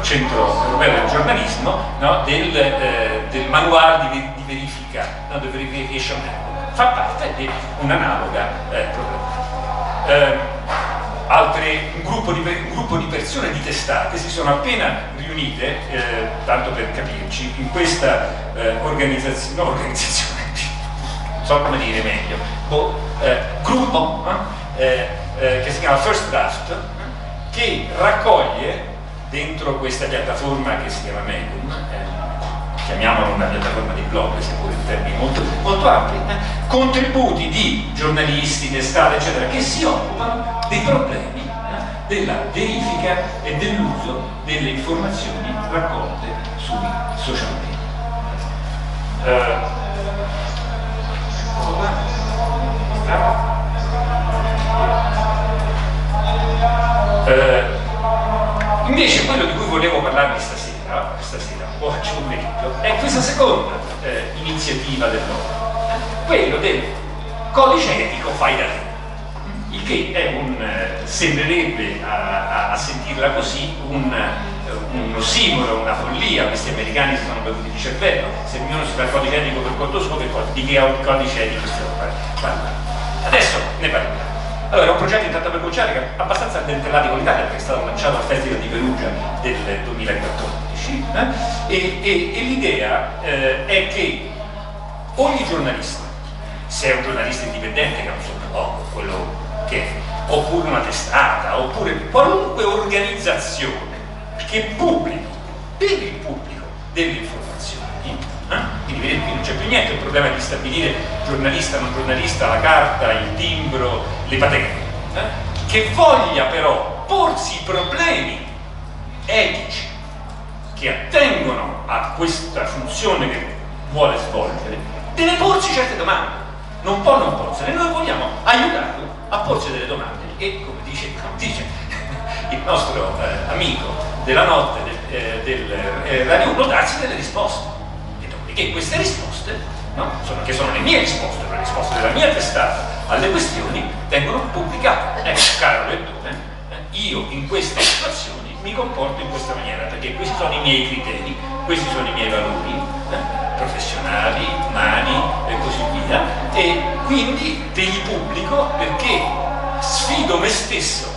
Centro Europeo del Giornalismo, no? del manuale di verifica, no? del Verification Handbook. Fa parte di un'analoga un gruppo di persone di testate si sono appena riunite, tanto per capirci, in questa organizzazione, non so come dire meglio, gruppo che si chiama First Draft, che raccoglie dentro questa piattaforma che si chiama Medium, chiamiamola una piattaforma di blog, seppure in termini molto, molto ampi, contributi di giornalisti, testate, eccetera, che si occupano dei problemi della verifica e dell'uso delle informazioni raccolte sui social media. Invece quello di cui volevo parlarvi stasera, oggi pomeriggio, è questa seconda iniziativa dell'ONU, quello del codice etico fai da te, il che è sembrerebbe a sentirla così un ossimoro, una follia. Questi americani si sono bevuti di cervello, se ognuno si fa il codice etico per conto suo, di che codice etico stiamo parlando. Adesso ne parliamo. Allora, è un progetto intanto per cominciare che è abbastanza addentellato con l'Italia, perché è stato lanciato al Festival di Perugia del 2014, e l'idea è che ogni giornalista, se è un giornalista indipendente, che è un sopralluogo, quello che è, oppure una testata, oppure qualunque organizzazione che pubblica per il pubblico delle informazioni, quindi vedete, qui non c'è più niente, il problema è di stabilire giornalista, non giornalista, la carta, il timbro, le patenti, che voglia però porsi i problemi etici che attengono a questa funzione che vuole svolgere, deve porsi certe domande, non può non porsene. Noi vogliamo aiutarlo a porsi delle domande e, come dice il nostro amico della notte del Radio 1, darsi delle risposte. E queste risposte, no? che sono le mie risposte, le risposte della mia testata alle questioni, vengono pubblicate. Ecco, caro lettore, io in queste situazioni mi comporto in questa maniera, perché questi sono i miei criteri, questi sono i miei valori professionali, umani e così via, e quindi te li pubblico perché sfido me stesso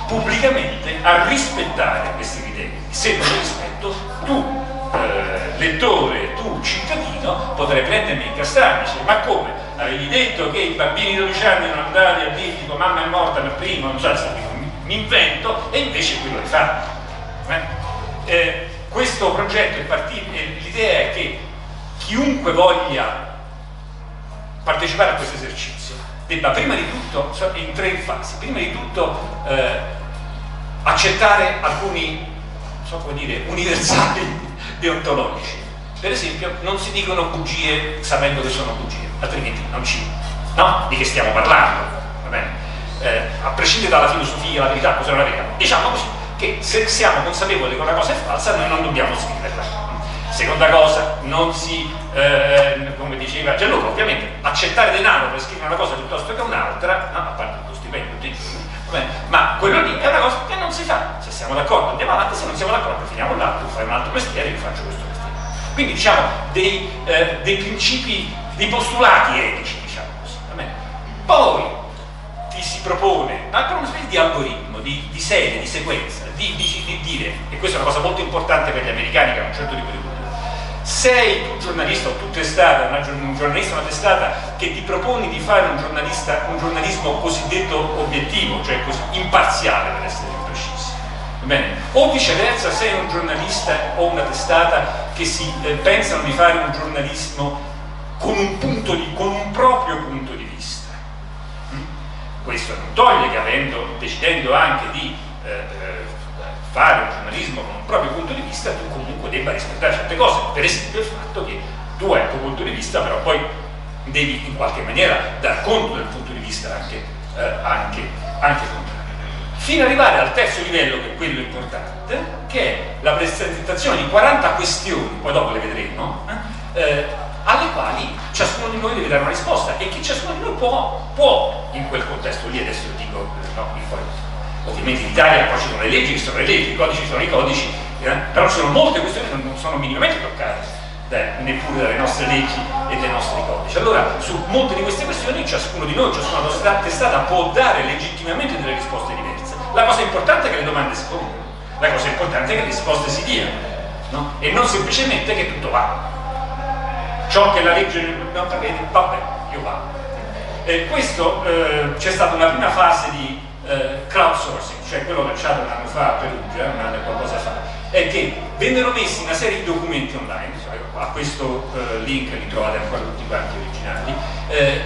pubblicamente a rispettare questi criteri. Se non li rispetto, tu lettore, tu cittadino, potrai prendermi in castagna, dice, ma come? Avevi detto che i bambini di 12 anni non andati a dire tipo mamma è morta per primo, non so se mi invento, e invece quello è fatto. Questo progetto è partito, l'idea è che chiunque voglia partecipare a questo esercizio debba prima di tutto, in tre fasi, prima di tutto accettare alcuni, non so come dire, universali deontologici. Per esempio, non si dicono bugie sapendo che sono bugie, altrimenti non ci... No? Di che stiamo parlando? Va bene? A prescindere dalla filosofia, la verità, cosa non la verità, diciamo così, che se siamo consapevoli che una cosa è falsa, noi non dobbiamo scriverla. Seconda cosa, non si, come diceva Gianluca, ovviamente accettare denaro per scrivere una cosa piuttosto che un'altra, no? A parte lo stipendio tutti i giorni, ma quello lì è una cosa che non si fa. Se siamo d'accordo andiamo avanti, se non siamo d'accordo finiamo là, tu fai un altro mestiere, io faccio questo mestiere. Quindi diciamo dei principi, dei postulati etici, diciamo così. Va bene? Poi ti si propone anche una specie di algoritmo, di serie, di sequenza, di dire, e questa è una cosa molto importante per gli americani che hanno un certo tipo di cultura, sei tu giornalista o tu testata, un giornalista o una testata che ti proponi di fare un giornalismo cosiddetto obiettivo, cioè così imparziale per essere più precisi. Bene. O viceversa sei un giornalista o una testata che si pensano di fare un giornalismo con un proprio punto di vista. Questo non toglie che decidendo anche di fare un giornalismo con un proprio punto di vista, tu comunque debba rispettare certe cose, per esempio il fatto che tu hai il tuo punto di vista, però poi devi in qualche maniera dar conto del punto di vista anche contrario. Fino ad arrivare al terzo livello, che è quello importante, che è la presentazione di 40 questioni, poi dopo le vedremo, alle quali ciascuno di noi deve dare una risposta e che ciascuno di noi può in quel contesto lì, adesso lo dico, no, poi, ovviamente in Italia poi ci sono le leggi che sono le leggi, i codici sono i codici, però ci sono molte questioni che non sono minimamente toccate neppure dalle nostre leggi e dai nostri codici. Allora, su molte di queste questioni ciascuno di noi, ciascuna testata può dare legittimamente delle risposte diverse. La cosa importante è che le domande si pongono, la cosa importante è che le risposte si diano, no? E non semplicemente che tutto va. Ciò che la legge non prevede, vabbè, io vado. Questo c'è stata una prima fase di crowdsourcing, cioè quello lanciato un anno fa a Perugia, un anno e qualcosa fa, è che vennero messi una serie di documenti online, a questo link li trovate ancora tutti quanti originali,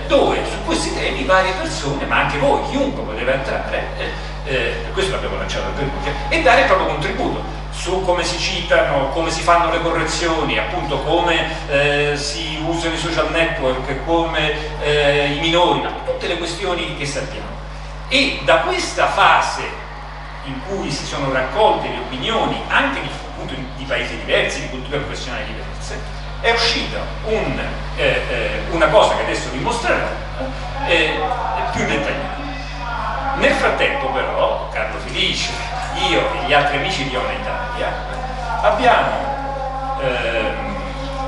dove su questi temi varie persone, ma anche voi, chiunque poteva entrare, per questo l'abbiamo lanciato a Perugia, e dare il proprio contributo su come si citano, come si fanno le correzioni, appunto come si usano i social network, come i minori, ma tutte le questioni che sappiamo. E da questa fase in cui si sono raccolte le opinioni anche di paesi diversi, di culture professionali diverse, è uscita una cosa che adesso vi mostrerò più dettagliata. Nel frattempo però Carlo Felice, io e gli altri amici di Ona Italia abbiamo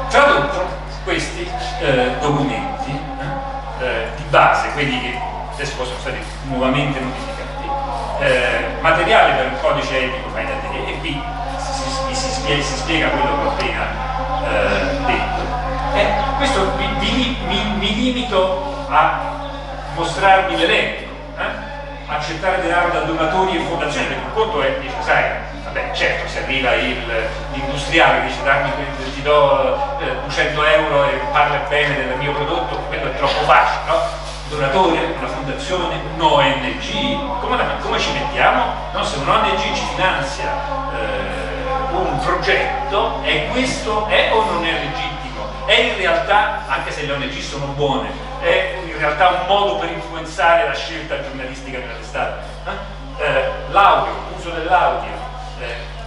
tradotto questi documenti di base, quelli che adesso sono stati nuovamente modificati, materiale per un codice etico fai da te, e qui si spiega quello che ho appena detto. Questo mi limito a mostrarvi l'elenco. Accettare denaro da donatori e fondazioni, perché un conto è, dice, sai, vabbè, certo, se arriva l'industriale che dice ti do 200 euro e parla bene del mio prodotto, quello è troppo facile, no? Donatore, una fondazione, un ONG, come ci mettiamo? No, se un ONG ci finanzia un progetto, questo è o non è legittimo? È in realtà, anche se le ONG sono buone, è in realtà un modo per influenzare la scelta giornalistica della testata. L'audio, l'uso dell'audio,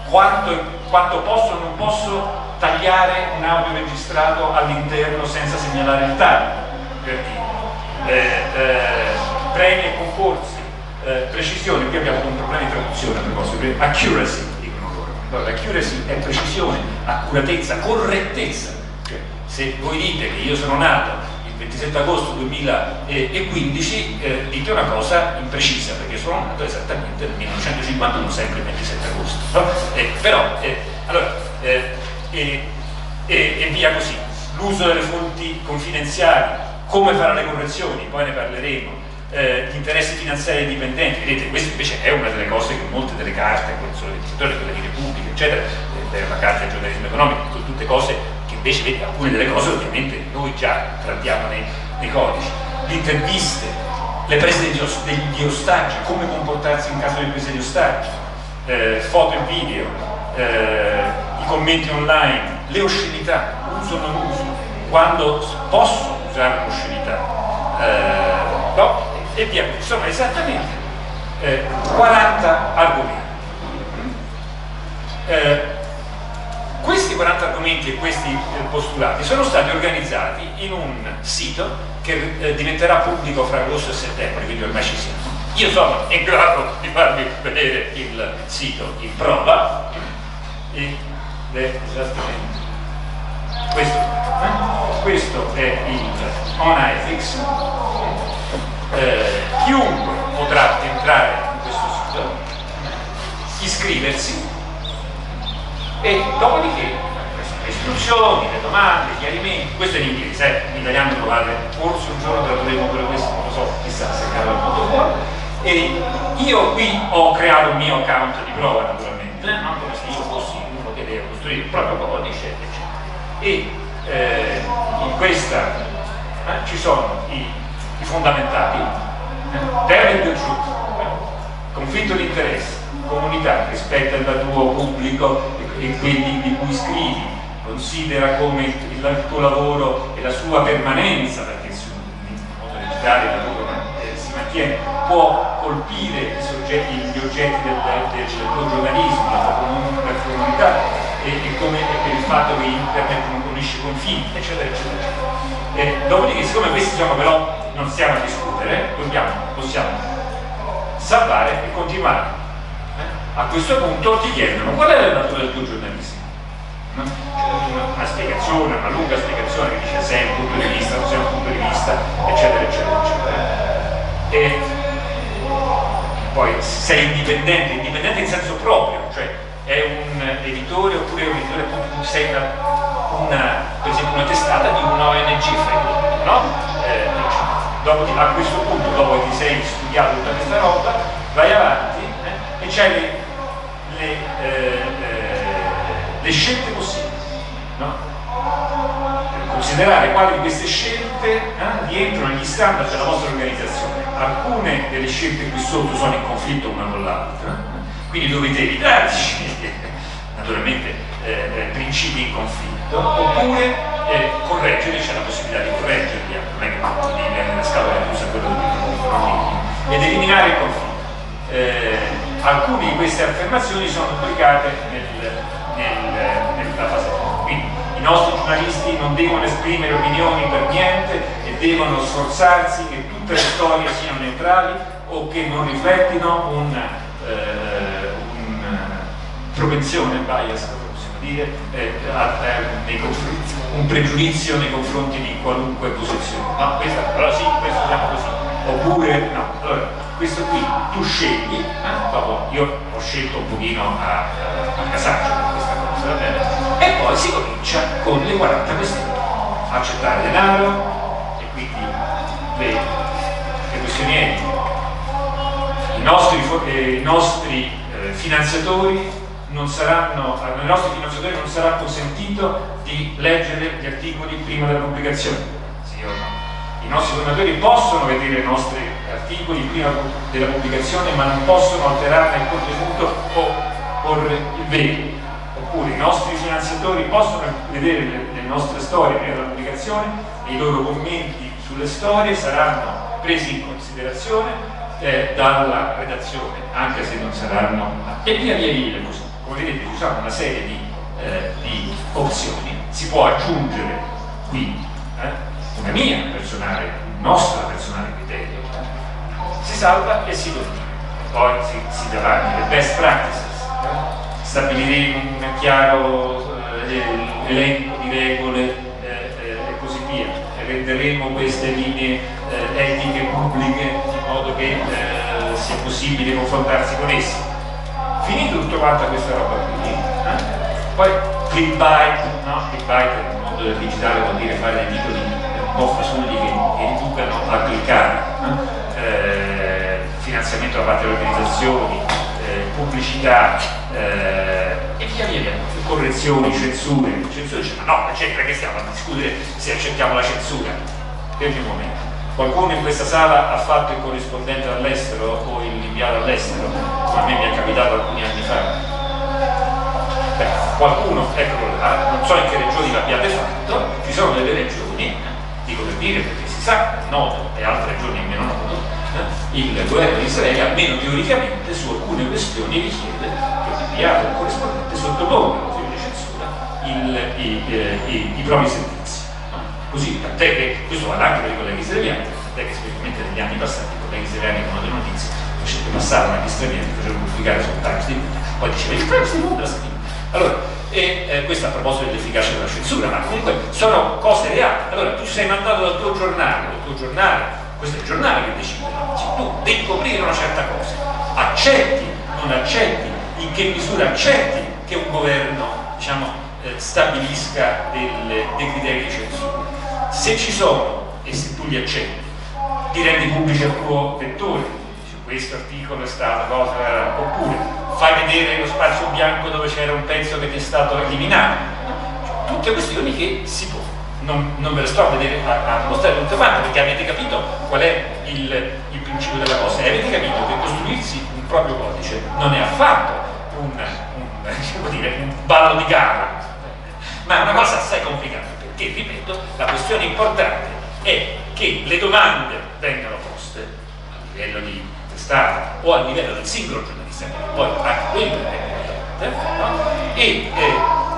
quanto posso o non posso tagliare un audio registrato all'interno senza segnalare il taglio, per dire. Premi e concorsi, precisione, qui abbiamo avuto un problema di traduzione a proposito, accuracy, dicono loro. L'accuracy è precisione, accuratezza, correttezza. Cioè, se voi dite che io sono nato il 27 agosto 2015, dite una cosa imprecisa, perché sono nato esattamente nel 1951, sempre il 27 agosto. No? E via così. L'uso delle fonti confidenziali, come fare le correzioni, poi ne parleremo, gli interessi finanziari dipendenti, vedete, questa invece è una delle cose che molte delle carte, quelle sono quelle di Repubblica, eccetera, la carta del giornalismo economico, tutte cose che invece, vedete, alcune delle cose ovviamente noi già trattiamo nei codici, le interviste, le prese degli ostaggi, come comportarsi in caso di presa di ostaggio, foto e video, i commenti online, le oscenità, uso o non uso, quando posso usare un'oscenità, no? E via, sono esattamente 40 argomenti. Questi 40 argomenti e questi postulati sono stati organizzati in un sito che diventerà pubblico fra agosto e settembre, quindi ormai ci siamo. Io sono in grado di farvi vedere il sito in prova ed è esattamente questo è il ONAethics. Chiunque potrà entrare in questo sito, iscriversi e dopodiché le istruzioni, le domande, i chiarimenti, questo è in inglese, in italiano trovate, forse un giorno tradurremo pure questo, non lo so, chissà se cade molto fuori. E io qui ho creato un mio account di prova naturalmente, non come se io fossi uno che deve costruire il proprio codice, eccetera. E in questa ci sono i fondamentali, tell the truth, conflitto di interesse, comunità, rispetta il tuo pubblico e quelli di cui scrivi, considera come il tuo lavoro e la sua permanenza, perché sul mondo digitale il lavoro si mantiene, può colpire gli oggetti del tuo giornalismo, la tua comunità e come per il fatto che internet non conosce confini, eccetera, eccetera, eccetera. Dopodiché, siccome questi sono però non stiamo a discutere, possiamo salvare e continuare. A questo punto ti chiedono qual è la natura del tuo giornalismo. Una spiegazione, una lunga spiegazione che dice se è un punto di vista, non sei un punto di vista, eccetera, eccetera, eccetera. E poi sei indipendente in senso proprio, cioè è un editore oppure un editore, appunto, sei per esempio una testata di una ONG, no? A questo punto, dopo che ti sei studiato tutta questa roba, vai avanti e c'hai le scelte possibili, no? Per considerare quali di queste scelte rientrano negli standard della vostra organizzazione. Alcune delle scelte qui sotto sono in conflitto una con l'altra, quindi dovete evitarci naturalmente principi in conflitto, oppure correggere, c'è la possibilità di correggerli, non è che devi avere nella scatola chiusa quello di ed eliminare il conflitto. Alcune di queste affermazioni sono pubblicate nella fase 1. Quindi i nostri giornalisti non devono esprimere opinioni per niente e devono sforzarsi che tutte le storie siano neutrali o che non riflettino propensione, bias, possiamo dire, un pregiudizio nei confronti di qualunque posizione. No, allora sì, questo siamo così. Oppure no. Allora, questo qui tu scegli, dopo io ho scelto un pochino a casaccio per questa cosa, va bene? E poi si comincia con le 40 questioni. Accettare denaro, e quindi le questionieri. I nostri finanziatori non saranno, ai nostri finanziatori non sarà consentito di leggere gli articoli prima della pubblicazione. Sì o no? I nostri formatori possono vedere i nostri articoli prima della pubblicazione, ma non possono alterarne il contenuto o porre il velo. Oppure i nostri finanziatori possono vedere le nostre storie prima della pubblicazione e i loro commenti sulle storie saranno presi in considerazione dalla redazione, anche se non saranno, e via così. Come vedete ci sono una serie di opzioni, si può aggiungere qui una mia personale, un nostro personale criterio, si salva e si continua. Poi si dà avanti le best practices, stabiliremo un chiaro elenco di regole e così via, renderemo queste linee etiche pubbliche in modo che sia possibile confrontarsi con esse. Finito tutto quanto questa roba qui, poi clickbait, no? Clickbait nel mondo del digitale vuol dire fare dei titoli un po' fasulli che inducano a cliccare, finanziamento da parte delle organizzazioni, pubblicità e via, correzioni, censure dice, ma no, eccetera, che stiamo a discutere se accettiamo la censura? Per il momento. Qualcuno in questa sala ha fatto il corrispondente all'estero o l'inviato all'estero? A me mi è capitato alcuni anni fa. Beh, qualcuno, eccolo là, non so in che regioni l'abbiate fatto, ci sono delle regioni, dico per dire perché si sa, è noto, e altre regioni meno noto, il governo di Israele, almeno teoricamente, su alcune questioni richiede che l'inviato o il corrispondente sottoponga alla mozione di censura i propri servizi. Così, tant'è che questo vale anche per i colleghi israeliani, tant'è che specialmente negli anni passati i colleghi israeliani con le notizie facevano passare agli stranieri, facevano pubblicare sul Times di Londra, poi diceva il Times di Londra scrive. Allora, questo a proposito dell'efficacia della censura, ma comunque sono cose reali. Allora, tu ci sei mandato dal tuo giornale, questo è il giornale che decide, no? Cioè, tu devi coprire una certa cosa, accetti, non accetti, in che misura accetti che un governo, diciamo, stabilisca dei criteri di censura. Se ci sono e se tu li accetti, ti rendi pubblici al tuo lettore, dici questo articolo è stato cosa, oppure fai vedere lo spazio bianco dove c'era un pezzo che ti è stato eliminato. Cioè, tutte questioni che si può. Non ve le sto a vedere a mostrare tutte quante, perché avete capito qual è il principio della cosa, e avete capito che costruirsi un proprio codice non è affatto un ballo di gara, ma è una cosa assai complicata, perché, ripeto, la questione importante è che le domande vengano poste a livello di testata o a livello del singolo giornalista, poi anche quello è importante, no? E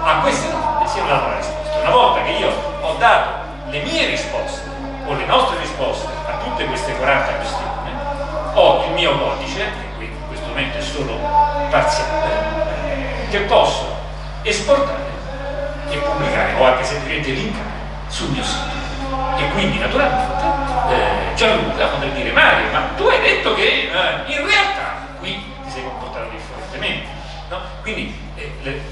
a queste domande siano date una risposta. Una volta che io ho dato le mie risposte o le nostre risposte a tutte queste 40 questioni, ho il mio codice, che in questo momento è solo parziale, che posso esportare e pubblicare o anche semplicemente linkare sul mio sito. E quindi naturalmente Gianluca potrà dire: Mario, ma tu hai detto che in realtà qui ti sei comportato differentemente, no? Quindi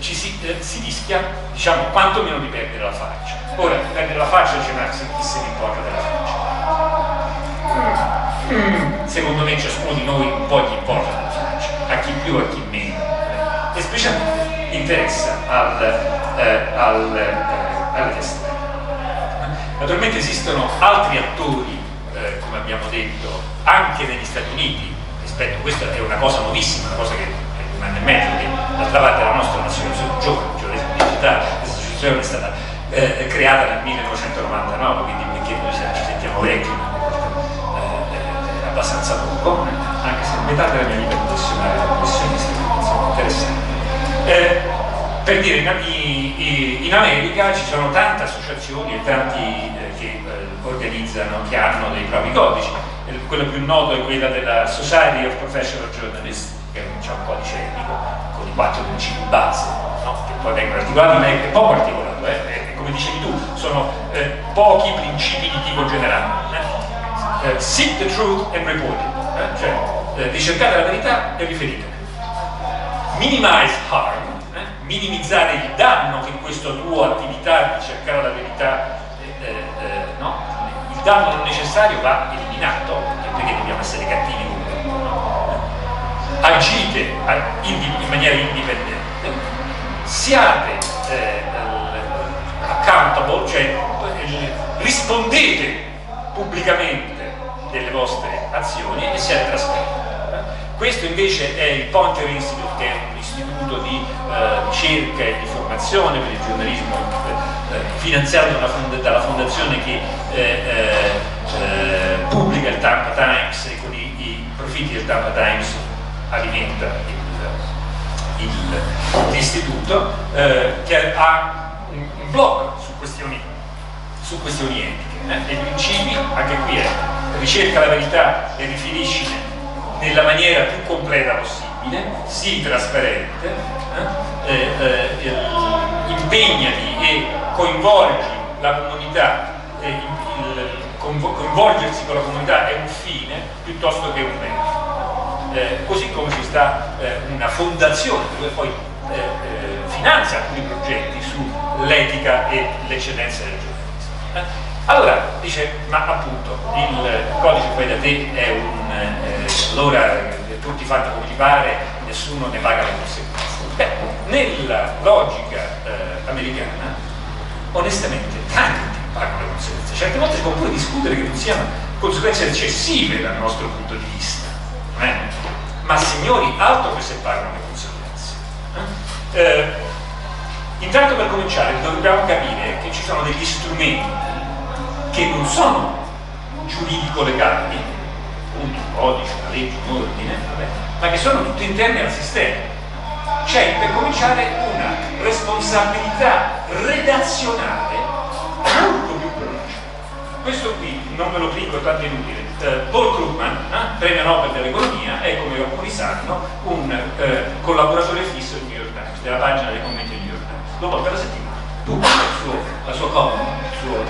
si rischia, diciamo, quantomeno di perdere la faccia. Ora, perdere la faccia dice Marx, chi se ne importa della faccia? Secondo me ciascuno di noi un po' gli importa della faccia, a chi più a chi meno, e specialmente interessa alle testate. Naturalmente esistono altri attori, come abbiamo detto, anche negli Stati Uniti, rispetto, questa è una cosa nuovissima, una cosa che è un anno e mezzo, che d'altra parte la nostra nazione, sono giovane, giornalismo digitale, questa associazione è stata creata nel 1999, quindi perché noi ci sentiamo vecchi, abbastanza poco, anche se metà della mia vita professionale è professionista, insomma, interessante. Per dire, in America ci sono tante associazioni e tanti che organizzano, che hanno dei propri codici. Quello più noto è quella della Society of Professional Journalists, che c'è un codice etico con i 4 principi base, no? Che poi vengono articolati, ma è poco articolato, come dicevi tu, sono pochi principi di tipo generale. Seek the truth and report it, cioè ricercate la verità e riferite. Minimize harm, minimizzare il danno che questa tua attività di cercare la verità, no? Il danno non necessario va eliminato, perché dobbiamo essere cattivi comunque, no? Agite in maniera indipendente, siate accountable, cioè rispondete pubblicamente delle vostre azioni e siate trasparenti. Questo invece è il Poynter Institute, che è un istituto di ricerca e di formazione per il giornalismo finanziato dalla fondazione che pubblica il Tampa Times e con i profitti del Tampa Times alimenta l'istituto, che ha un blog su questioni etiche. I principi, anche qui è ricerca la verità e riferisci nella maniera più completa possibile, sii trasparente, impegnati e coinvolgi la comunità, coinvolgersi con la comunità è un fine piuttosto che un mezzo. Così come ci sta una fondazione dove poi finanzia alcuni progetti sull'etica e l'eccellenza del giornalismo. Allora, dice, ma appunto, il codice poi da te è allora tutti fanno come gli pare, nessuno ne paga le conseguenze. Beh, nella logica americana, onestamente, tanti pagano le conseguenze. Certe volte si può pure discutere che non siano conseguenze eccessive dal nostro punto di vista, ma signori, altro che se pagano le conseguenze. Intanto, per cominciare, dobbiamo capire che ci sono degli strumenti che non sono giuridico-legali, appunto un codice, una legge, un ordine, ma che sono tutti interni al sistema. C'è, per cominciare, una responsabilità redazionale molto più pronunciata. Questo qui non ve lo dico, tanto è inutile. Paul Krugman, premio Nobel dell'economia, è, come alcuni sanno, un collaboratore fisso del New York Times, della pagina dei commenti del New York Times. 2 volte alla settimana pubblica la sua column,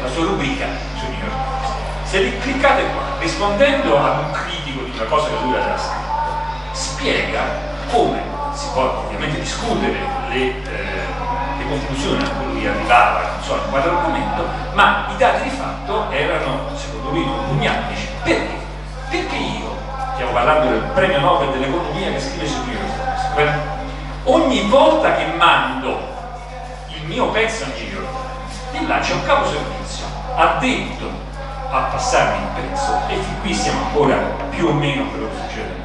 la sua rubrica sul New York Times. Se cliccate qua, rispondendo ad un critico di una cosa che lui aveva scritto, spiega come si può ovviamente discutere le conclusioni a cui lui arrivava, non so, in quale argomento, ma i dati di fatto erano, secondo lui, non pugnali. Perché? Perché io, stiamo parlando del premio Nobel dell'economia che scrive sul New York Times, ogni volta che mando il mio pezzo al New York Times, là c'è un capo servizio addetto a passarmi il pezzo, e fin qui siamo ancora più o meno quello che succede a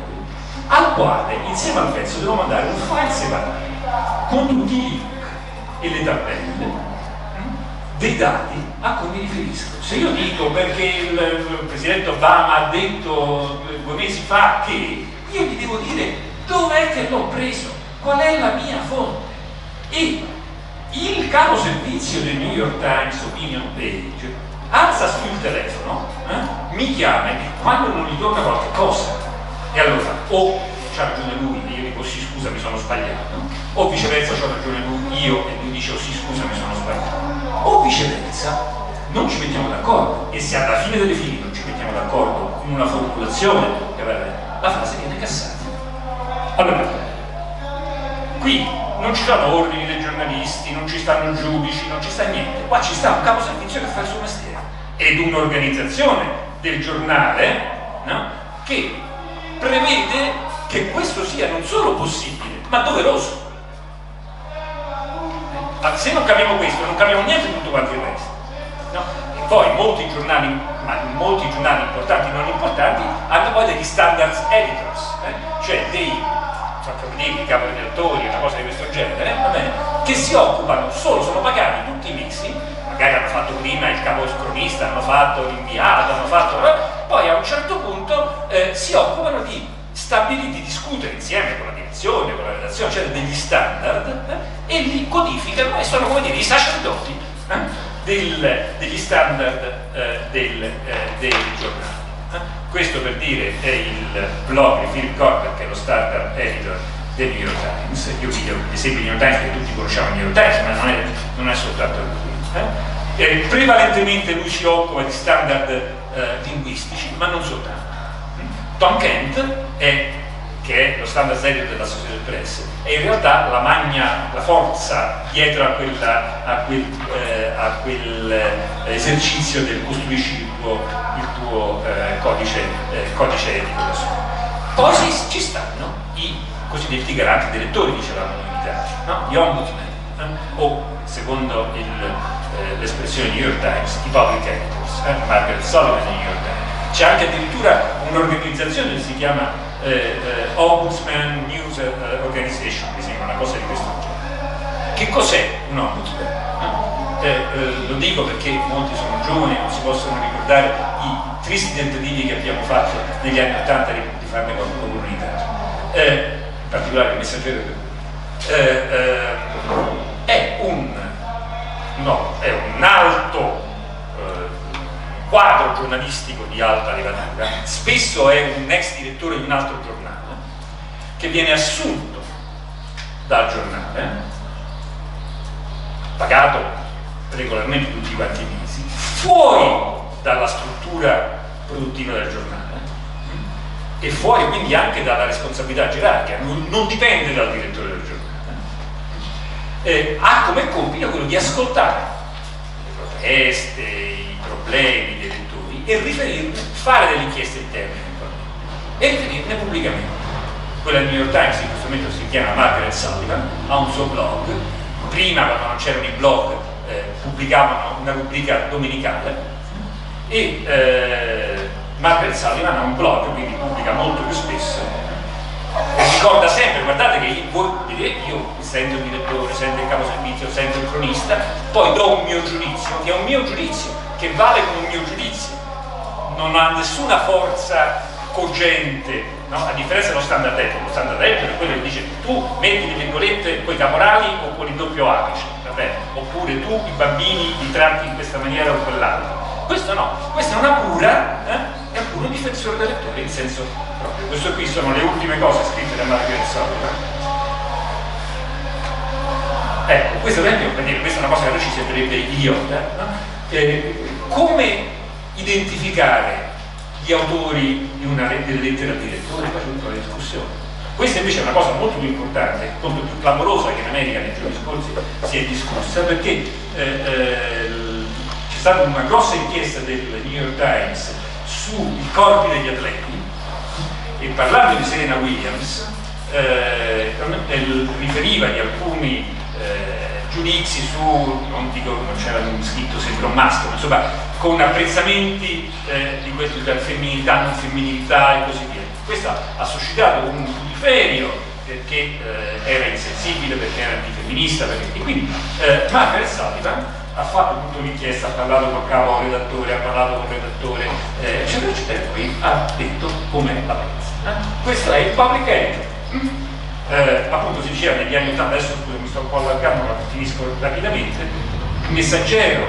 noi, al quale insieme al pezzo devo mandare un file separato con tutti i link e le tabelle dei dati a cui mi riferisco. Se io dico perché il presidente Obama ha detto 2 mesi fa che, io gli devo dire dov'è che l'ho preso, qual è la mia fonte, e il capo servizio del New York Times Opinion Page alza sul telefono, mi chiama e quando non gli torna qualche cosa, e allora o c'ha ragione lui e io dico sì scusa mi sono sbagliato, o viceversa c'ho ragione lui io e lui dice oh sì scusa mi sono sbagliato, o viceversa non ci mettiamo d'accordo, e se alla fine delle fili non ci mettiamo d'accordo in una formulazione, la frase viene cassata. Allora, qui non ci sono ordini dei giornalisti, non ci stanno giudici, non ci sta niente, qua ci sta un capo servizio che fa il suo mestiere ed un'organizzazione del giornale, no? Che prevede che questo sia non solo possibile ma doveroso. Se non capiamo questo non capiamo niente di tutto quanto il resto, no? E poi molti giornali, ma molti giornali importanti e non importanti, hanno poi degli standards editors, cioè dei caporedattori, una cosa di questo genere, va bene, che si occupano solo, sono pagati tutti i mesi, magari hanno fatto prima il capo cronista, hanno fatto l'inviato, hanno fatto, poi a un certo punto si occupano di stabilire, di discutere insieme con la direzione, con la redazione, cioè degli standard, e li codificano e sono, come dire, i sacerdoti degli standard del giornale. Questo per dire è il blog di Philip Kotler, che è lo standard editor del New York Times. Io vi do l'esempio del New York Times, che tutti conosciamo il New York Times, ma non è soltanto lui. Prevalentemente lui si occupa di standard linguistici, ma non soltanto. Tom Kent, che è lo standard editor della Associated Press, è in realtà la forza dietro a quel esercizio del costruisci il tuo codice etico da solo. Poi ci stanno i cosiddetti garanti dei lettori, dicevamo in Italia, no? Gli ombudsman, o secondo l'espressione New York Times, i public editors, Margaret Sullivan del New York Times. C'è anche addirittura un'organizzazione che si chiama Ombudsman News Organization, mi sembra una cosa di questo genere. Che cos'è un ombudsman? Lo dico perché molti sono giovani e non si possono ricordare i tristi tentativi che abbiamo fatto negli anni 80 di farne qualcuno con un'Italia, in particolare il Messaggero è un alto quadro giornalistico di alta levatura, spesso è un ex direttore di un altro giornale che viene assunto dal giornale, pagato regolarmente tutti quanti i mesi, fuori dalla struttura produttiva del giornale e fuori quindi anche dalla responsabilità gerarchica, non dipende dal direttore del giornale, ha come compito quello di ascoltare le proteste, i problemi dei lettori e riferirne, fare delle inchieste interne e riferirne pubblicamente. Quella del New York Times in questo momento si chiama Margaret Sullivan, ha un suo blog, prima quando non c'erano i blog pubblicavano una rubrica domenicale e Margaret Sullivan ha un blog, quindi pubblica molto più spesso, e ricorda sempre, guardate che io essendo il direttore, essendo il capo servizio, essendo il cronista, poi do un mio giudizio, che è un mio giudizio, che vale come un mio giudizio, non ha nessuna forza cogente, no? A differenza dello standard editor. Lo standard editor è quello che dice tu metti le virgolette con i caporali o con il doppio apice, oppure tu i bambini li tratti in questa maniera o quell'altra. Questo no, questa è una pura, è un puro difensore del lettore in senso proprio. Questo qui sono le ultime cose scritte da Margaret Sullivan. Ecco, questo per esempio, questa è una cosa che a noi ci sembrerebbe idiota, no? Come identificare gli autori di una lettera al direttore facendo la discussione. Questa invece è una cosa molto più importante, molto più clamorosa, che in America nei giorni scorsi si è discussa, perché c'è stata una grossa inchiesta del New York Times sui corpi degli atleti, e parlando di Serena Williams riferiva di alcuni giudizi su, non dico, non c'era scritto sempre un maschio, ma insomma con apprezzamenti di questo, della femminilità, non femminilità e così via. Questo ha suscitato un putiferio perché era insensibile, perché era antifemminista, e quindi Margaret Sullivan ha fatto tutta un'inchiesta, ha parlato col capo redattore, ha parlato con il redattore, eccetera, eccetera, e poi ha detto come la pensa. Questo è il public editor. Appunto si diceva negli anni 80, adesso mi sto un po' allargando ma finisco rapidamente, il Messaggero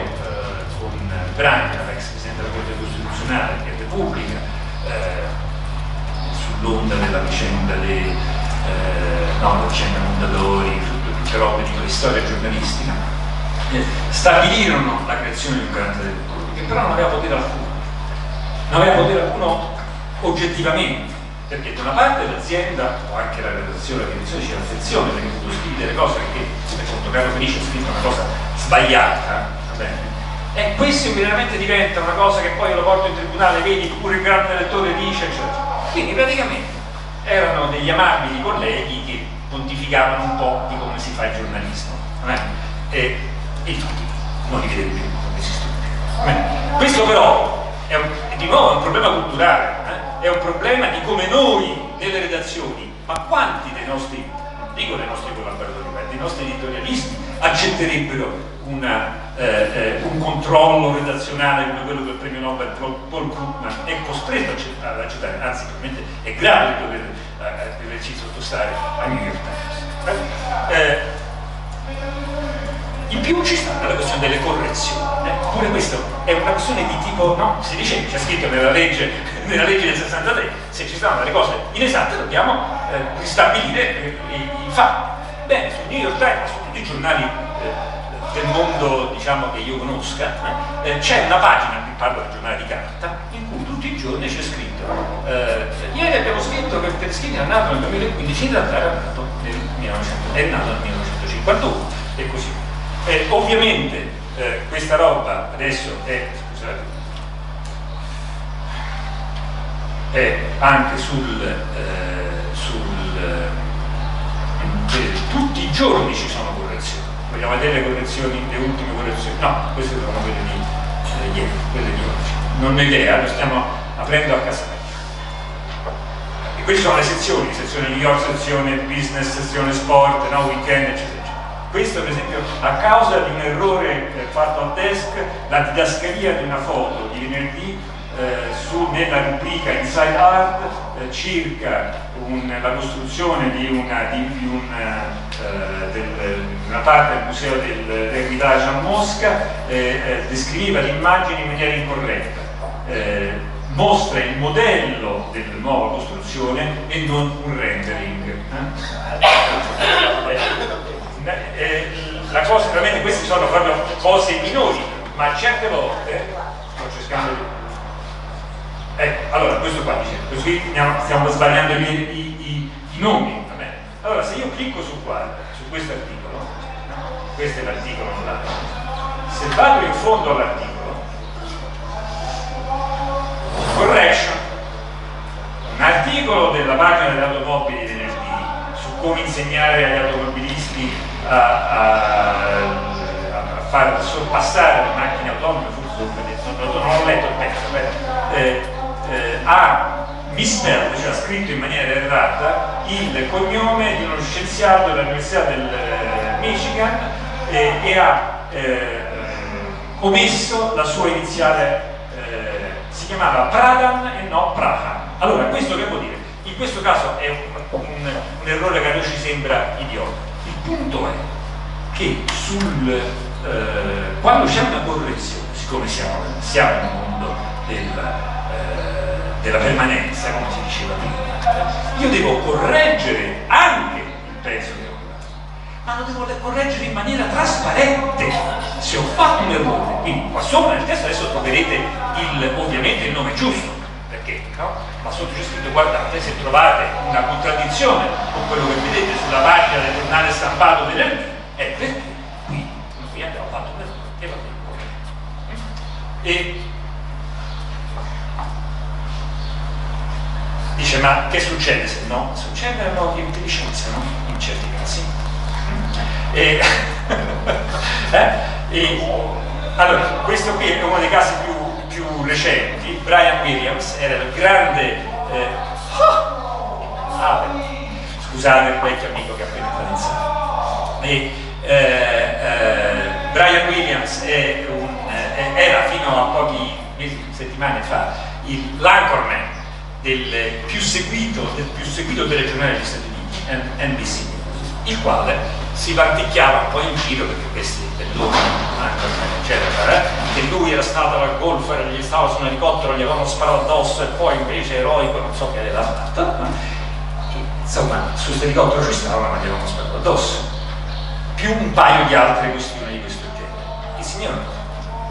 con Branca, l'ex presidente della Corte Costituzionale, che pubblica sull'onda della vicenda la vicenda Mondadori, tutte robe di quella storia giornalistica, stabilirono la creazione di un garante del lettore, che però non aveva potere alcuno, non aveva potere alcuno oggettivamente, perché da una parte l'azienda o anche la redazione, la direzione c'è attenzione perché tu scrivi delle cose che per quanto caro Felice ha scritto una cosa sbagliata, va bene? E questo immediatamente diventa una cosa che poi lo porto in tribunale, vedi pure il grande lettore dice, eccetera. Quindi praticamente erano degli amabili colleghi che pontificavano un po' di come si fa il giornalismo, e tutti non li vedete più come si studia. Questo però è di nuovo un problema culturale, è un problema di come noi nelle redazioni, ma quanti dei nostri, non dico dei nostri collaboratori, ma dei nostri editorialisti accetterebbero un controllo redazionale come quello del premio Nobel Paul Krugman è costretto ad accettare, anzi probabilmente è grave di doverci sottostare a New York Times. In più ci sta la questione delle correzioni, pure questo è una questione di tipo, no? Si dice, c'è scritto nella legge del 63, se ci stanno delle cose inesatte dobbiamo ristabilire i fatti. Bene, sul New York Times, su tutti i giornali del mondo, diciamo, che io conosca, c'è una pagina, parlo del giornale di carta, in cui tutti i giorni c'è scritto ieri abbiamo scritto che Tedeschini è nato nel 2015, in realtà è nato nel 1951 e così. Ovviamente questa roba adesso è, scusate, è anche tutti i giorni ci sono correzioni. Vogliamo vedere le correzioni, le ultime correzioni? No, queste sono quelle di ieri, quelle di oggi. Non ho idea, lo stiamo aprendo a casaccio. E queste sono le sezioni, sezione New York, sezione business, sezione sport, no, weekend, eccetera. Questo per esempio a causa di un errore fatto al desk, la didascalia di una foto di venerdì nella rubrica Inside Art circa la costruzione di una parte del museo dell'Ermitage a Mosca, descriveva l'immagine in maniera incorretta, mostra il modello della nuova costruzione e non un rendering. La cosa, veramente queste sono proprio cose minori, ma certe volte sto cercando di... allora questo qua dice, così stiamo sbagliando i nomi, va bene? Allora se io clicco su questo articolo, questo è l'articolo online, se vado in fondo all'articolo, correction, un articolo della pagina delle automobili venerdì su come insegnare agli automobilisti a far sorpassare le macchine autonome, forse non ho letto il pezzo, misspelled, cioè ha scritto in maniera errata il cognome di uno scienziato dell'Università del Michigan e ha omesso la sua iniziale, si chiamava Pradhan e no Prahan. Allora, questo che vuol dire? In questo caso è un errore che a noi ci sembra idiota. Il punto è che quando c'è una correzione, siccome siamo nel mondo della permanenza, come si diceva prima, io devo correggere anche il pezzo che ho dato, ma lo devo correggere in maniera trasparente. Se ho fatto un errore, quindi qua sopra nel testo adesso troverete ovviamente il nome giusto, perché no? Ma sotto c'è scritto: guardate, se trovate una contraddizione con quello che vedete sulla pagina del giornale stampato venerdì, è perché qui abbiamo fatto un errore e va bene. E dice: ma che succede se no? Succede la nuova intelligenza, no? In certi casi. Allora, questo qui è uno dei casi più recenti. Brian Williams era il grande scusate il vecchio amico che ha appena entrato in sala. Brian Williams era fino a pochi settimane fa l'anchorman del più seguito telegiornale degli Stati Uniti, NBC, il quale si vanticchiava un po' in giro, perché questi belloni, eccetera, che lui era stato al golf, gli stava su un elicottero, gli avevano sparato addosso e poi invece eroico non so che aveva fatto. Insomma, su questo elicottero ci stavano, ma gli avevano sparato addosso, più un paio di altre questioni di questo genere. Il signor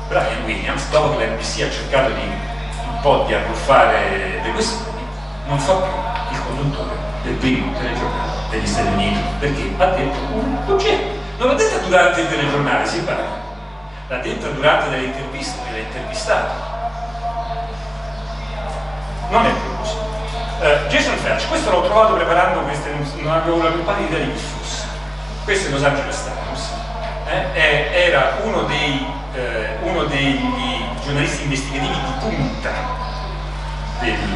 Brian Williams, dopo che l'NBC ha cercato un po' di arruffare le questioni, non fa più il conduttore del primo telegiornale degli Stati Uniti, perché ha detto un bugia. Non l'ha detta durante il telegiornale, si parla, l'ha detta durante delle interviste, delle intervistate. Non è più così. Jason Felch, questo l'ho trovato preparando queste, non avevo la più pallida idea di chi fosse. Questo è Los Angeles Times. Era uno degli giornalisti investigativi di punta dello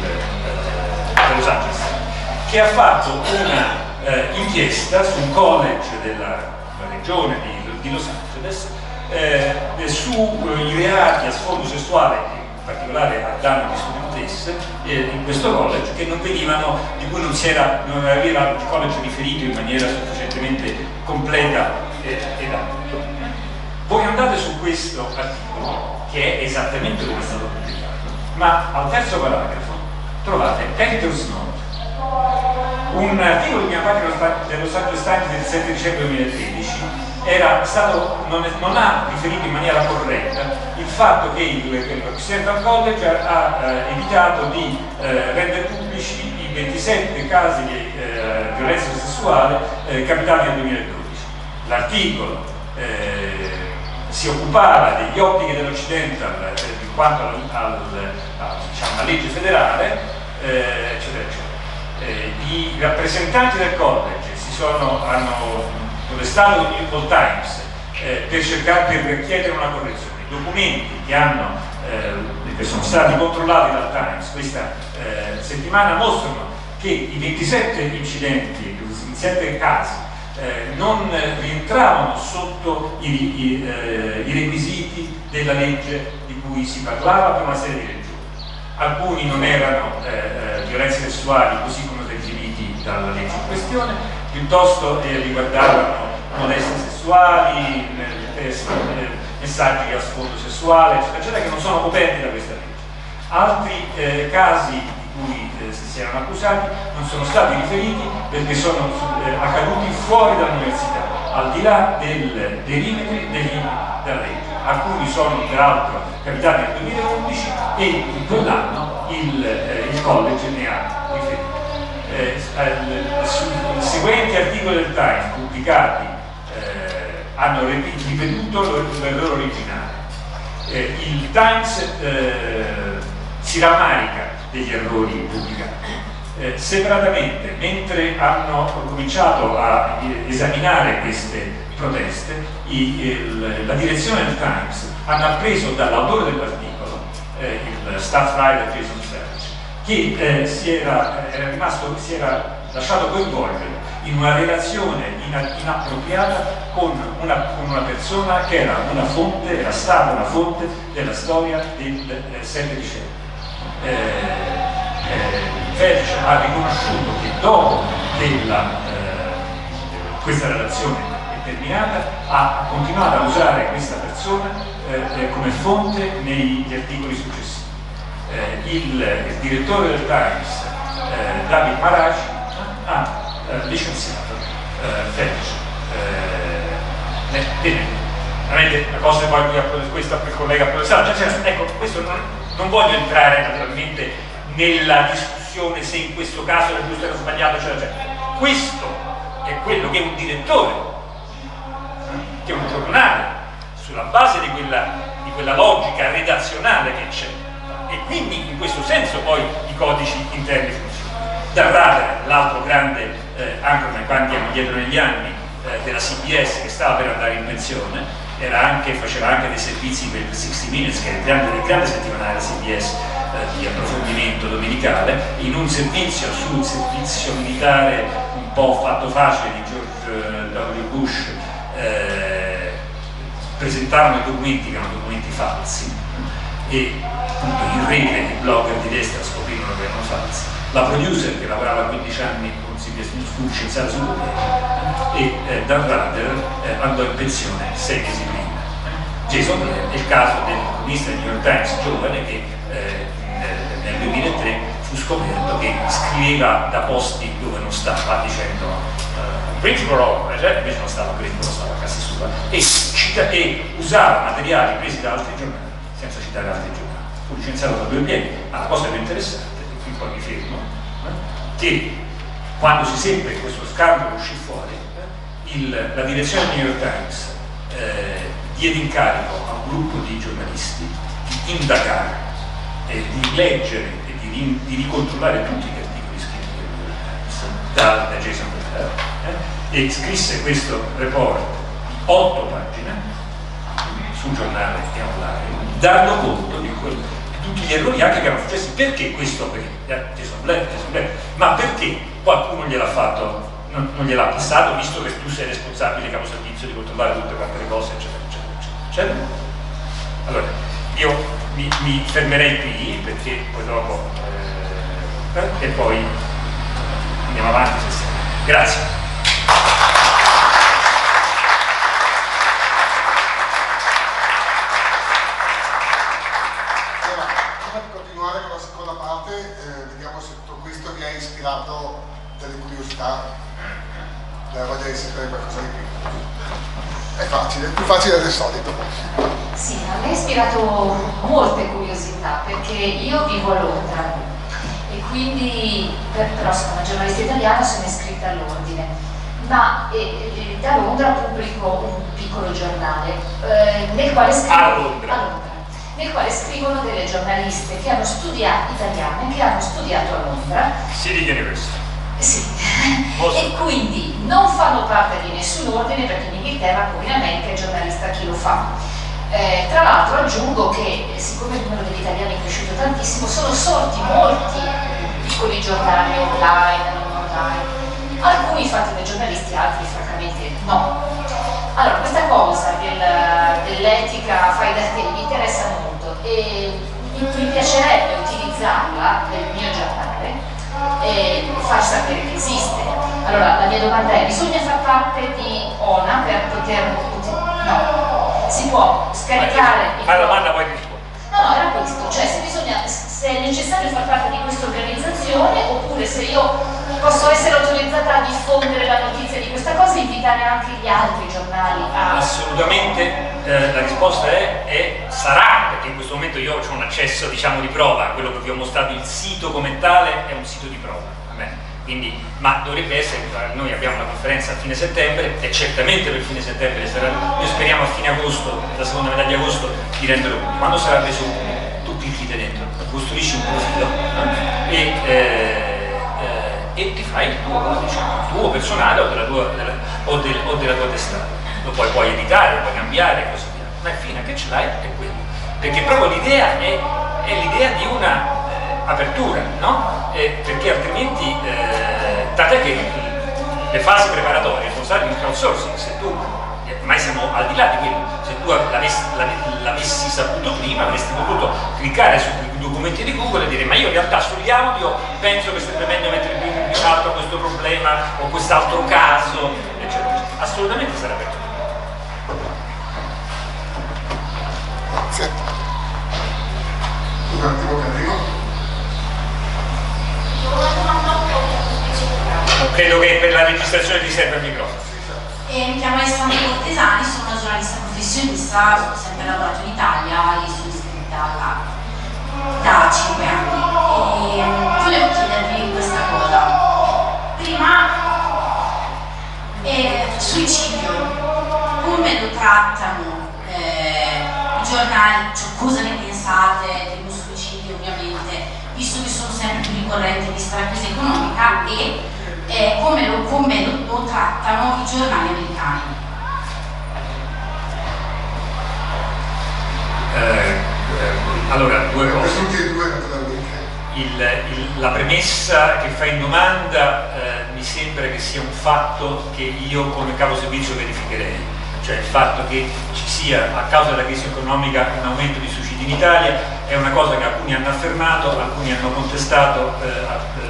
Los Angeles Times, che ha fatto una inchiesta su un college della regione di Los Angeles sui reati a sfondo sessuale, in particolare a danno di studentesse in questo college, che non venivano, di cui non aveva il college riferito in maniera sufficientemente completa ed ampia. Voi andate su questo articolo, che è esattamente come è stato pubblicato, ma al terzo paragrafo trovate Editor's Note, un articolo di una pagina dello Los Angeles Times del 7 dicembre 2013 non ha riferito in maniera corretta il fatto che l'Occidental College ha evitato di rendere pubblici i 27 casi di violenza sessuale capitati nel 2012. L'articolo si occupava degli obblighi dell'Occidental in quanto alla legge federale, eccetera, eccetera. I rappresentanti del college hanno molestato il New York Times per chiedere una correzione. I documenti che sono stati controllati dal Times questa settimana mostrano che i 27 incidenti, i 27 casi non rientravano sotto i requisiti della legge di cui si parlava per una serie di ragioni. Alcuni non erano violenze sessuali così come definiti dalla legge in questione, piuttosto riguardavano molestie sessuali, messaggi a sfondo sessuale, eccetera, eccetera, che non sono coperti da questa legge. Altri casi di cui si erano accusati non sono stati riferiti perché sono accaduti fuori dall'università, al di là dei perimetri della legge. Alcuni sono peraltro capitati nel 2011 e in quell'anno il college ne ha riferito. Sui seguenti articoli del Times pubblicati hanno ripetuto l'errore originale. Il Times si rammarica degli errori pubblicati. Separatamente, mentre hanno cominciato a esaminare queste proteste, la direzione del Times hanno appreso dall'autore dell'articolo, il staff writer Jason Felch, che si era lasciato coinvolgere in una relazione inappropriata con una persona che era stata una fonte della storia del 7 dicembre. Felice ha riconosciuto che dopo questa relazione terminata ha continuato a usare questa persona come fonte negli articoli successivi. Il direttore del Times, David Maraj, ha licenziato Felice. Veramente una cosa che poi questa collega professionale, ecco, questo non voglio entrare naturalmente nella discussione se in questo caso era giusto o era sbagliato, eccetera. Questo è quello che un direttore, che un giornale, sulla base di quella logica redazionale che c'è, e quindi in questo senso poi i codici interni funzionano. Darrada, l'altro grande anchorman, qua andiamo dietro negli anni, della CBS, che stava per andare in pensione, faceva anche dei servizi per 60 Minutes, che è il grande settimanale della CBS di approfondimento domenicale, in un servizio sul servizio militare un po' fatto facile di George W. Bush. Presentarono i documenti che erano documenti falsi e appunto in rete i blogger di destra scoprirono che erano falsi. La producer, che lavorava 15 anni con CBS News, fu licenziata subito e Dan Rather andò in pensione 6 mesi prima. Jason Blair è il caso del columnista del New York Times giovane che nel 2003 fu scoperto che scriveva da posti dove non stava, dicendo Greensboro, invece non stava a Greensboro, stava a casa sua, e usava materiali presi da altri giornali senza citare altri giornali. Fu licenziato da 2 piedi, ma la cosa più interessante, e qui poi mi fermo, che quando si seppe che questo scandalo uscì fuori, la direzione del New York Times diede incarico a un gruppo di giornalisti di indagare, di leggere e di ricontrollare tutti gli articoli scritti del New York Times da Jason Blair, e scrisse questo report di 8 pagine sul giornale e online, dando conto di tutti gli errori anche che erano successi. Perché questo avvenne? Jason Blair, ma perché qualcuno gliel'ha fatto, non gliel'ha passato, visto che tu sei responsabile capo servizio di controllare tutte quante le cose, eccetera, eccetera. Allora, io mi fermerei qui, perché poi dopo e poi andiamo avanti se serve. Grazie. Ispirato delle curiosità, della voglia di sapere qualcosa di più. È facile, più facile del solito. Sì, a me ha ispirato molte curiosità, perché io vivo a Londra e quindi, però sono una giornalista italiana, sono iscritta all'ordine, ma da Londra pubblico un piccolo giornale nel quale scrivo nel quale scrivono delle giornaliste che hanno studiato, italiane, che hanno studiato a Londra. City University. Sì, e quindi non fanno parte di nessun ordine, perché in Inghilterra, come in America, è giornalista chi lo fa. Tra l'altro aggiungo che, siccome il numero degli italiani è cresciuto tantissimo, sono sorti molti piccoli giornali online, non online, alcuni fatti dai giornalisti, altri francamente no. Allora, questa cosa dell'etica fai da te mi interessa molto e mi piacerebbe utilizzarla nel mio giornale e far sapere che esiste. Allora, la mia domanda è: bisogna far parte di ONA per poter... No, si può scaricare... Fai la domanda, poi ti rispondo. No, era questo, cioè se è necessario far parte di questa organizzazione, oppure se io posso essere autorizzata a diffondere la notizia di questa cosa e invitare anche gli altri giornali a... Assolutamente, la risposta sarà, perché in questo momento io ho un accesso, diciamo, di prova. Quello che vi ho mostrato, il sito come tale, è un sito di prova, quindi, ma dovrebbe essere, noi abbiamo una conferenza a fine settembre e certamente per fine settembre sarà, noi speriamo a fine agosto, la seconda metà di agosto, di renderlo pubblico. Quando sarà reso pubblico, tu clicchi dentro, costruisci un profilo e ti fai il tuo personale o della tua testata. Lo puoi editare, puoi cambiare e così via, ma fino a che ce l'hai è quello, perché proprio l'idea è l'idea di una apertura, no? Perché altrimenti, tant'è che le fasi preparatorie sono state in crowdsourcing, se tu, ormai siamo al di là di quello, se tu l'avessi saputo prima avresti potuto cliccare sui documenti di Google e dire ma io in realtà sugli audio penso che sarebbe meglio mettere più in alto questo problema o quest'altro caso, eccetera. Assolutamente sarà aperto. Sì. Un attimo che arrivo. Credo che per la registrazione ti serve il microfono. Mi chiamo Alessandra Cortesani, sono una giornalista professionista, ho sempre lavorato in Italia e sono iscritta da 5 anni. E volevo chiedervi questa cosa. Prima, suicidio, come lo trattano i giornali, cioè, cosa ne pensate di un suicidio ovviamente, visto che sono sempre più ricorrenti vista la crisi economica, e come lo trattano i giornali americani? Allora, due cose. Tutti e due naturalmente. La premessa che fa in domanda mi sembra che sia un fatto che io come capo servizio verificherei, cioè il fatto che ci sia a causa della crisi economica un aumento di suicidi in Italia è una cosa che alcuni hanno affermato, alcuni hanno contestato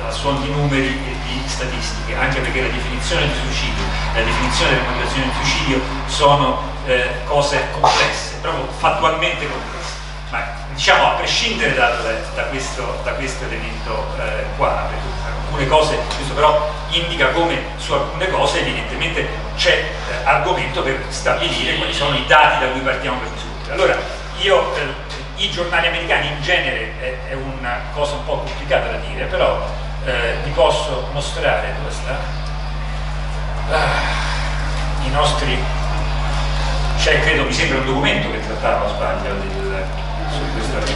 a suon di numeri e di statistiche, anche perché la definizione di suicidio, la definizione delle motivazioni di suicidio sono cose complesse, proprio fattualmente complesse. Ma diciamo a prescindere da questo elemento qua, per alcune cose, questo però indica come su alcune cose evidentemente c'è argomento per stabilire quali sono i dati da cui partiamo per discutere. Allora, i giornali americani in genere è una cosa un po' complicata da dire, però vi posso mostrare, dove sta? I nostri, cioè credo, mi sembra un documento che trattava, o sbaglio, su questa legge.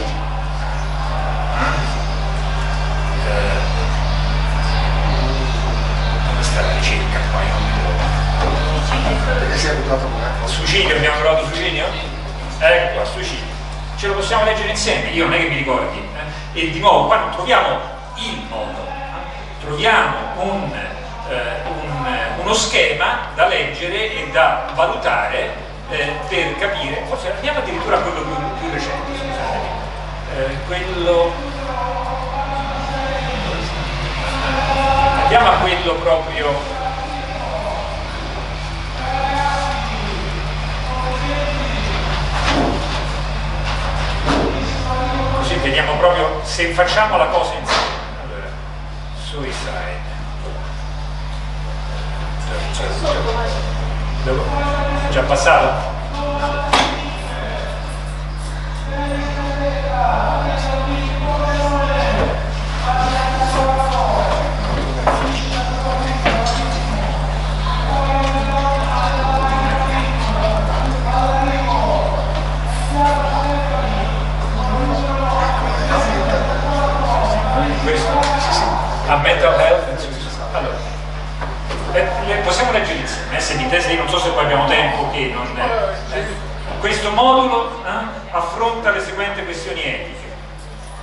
Dove sta la ricerca? Poi Perché si è buttato qua? suicidio, abbiamo provato suicidio? Ecco qua, suicidio. Ce lo possiamo leggere insieme, io non è che mi ricordi. E di nuovo qua non troviamo il modo, troviamo uno schema da leggere e da valutare per capire, forse andiamo addirittura a quello più recente, scusate, andiamo a quello proprio, così vediamo proprio se facciamo la cosa insieme. Allora, suicide, già passato? Questo? Sì, sì. A mental health and suicide. Allora, le possiamo leggere insieme, se mi testi, non so se poi abbiamo tempo che non... Questo modulo affronta le seguenti questioni etiche.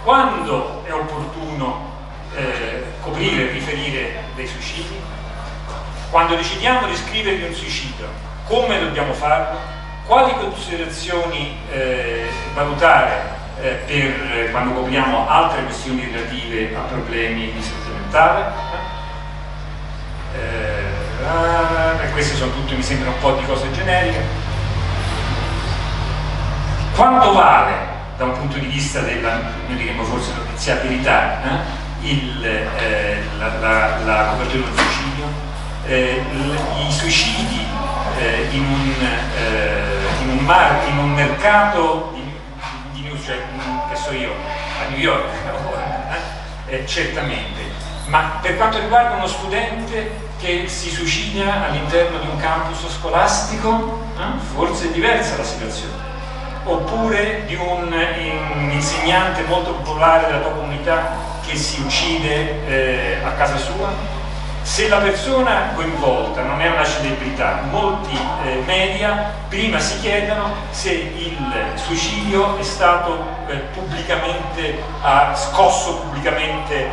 Quando è opportuno coprire e riferire dei suicidi? Quando decidiamo di scrivere un suicidio, come dobbiamo farlo? Quali considerazioni valutare per quando copriamo altre questioni relative a problemi di salute mentale? Queste sono tutte, mi sembra, un po' di cose generiche. Quanto vale, da un punto di vista della, noi diremmo forse, notiziabilità, la copertura del suicidio? I suicidi in un mercato di news, cioè, che so io, a New York, certamente, ma per quanto riguarda uno studente che si suicida all'interno di un campus scolastico, forse è diversa la situazione. Oppure di un insegnante molto popolare della tua comunità che si uccide a casa sua? Se la persona coinvolta non è una celebrità, molti media prima si chiedono se il suicidio è stato pubblicamente, ha scosso pubblicamente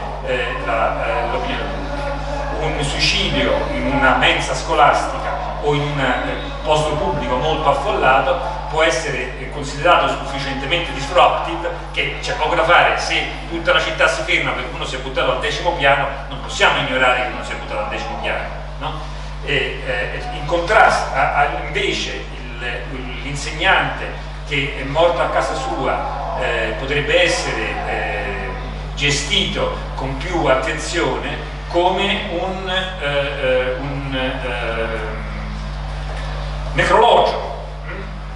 l'opinione pubblica. Un suicidio in una mensa scolastica o in un posto pubblico molto affollato può essere considerato sufficientemente disruptive che c'è poco da fare. Se tutta la città si ferma perché uno si è buttato al 10° piano, non possiamo ignorare che uno si è buttato al 10° piano, no? In contrasto invece l'insegnante che è morto a casa sua potrebbe essere gestito con più attenzione come un necrologio.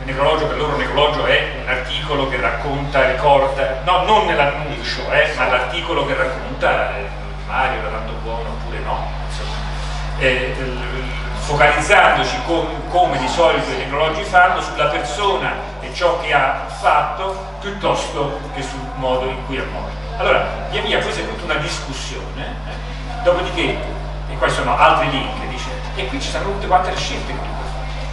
Il necrologio, per loro, necrologio è un articolo che racconta, ricorda, no, non nell'annuncio, ma l'articolo che racconta Mario era tanto buono oppure no, focalizzandoci come di solito i necrologi fanno sulla persona e ciò che ha fatto piuttosto che sul modo in cui è morto. Allora, via via questa è tutta una discussione, dopodiché, e qua sono altri link, dice, e qui ci sono tutte quante le scelte che tu puoi fare.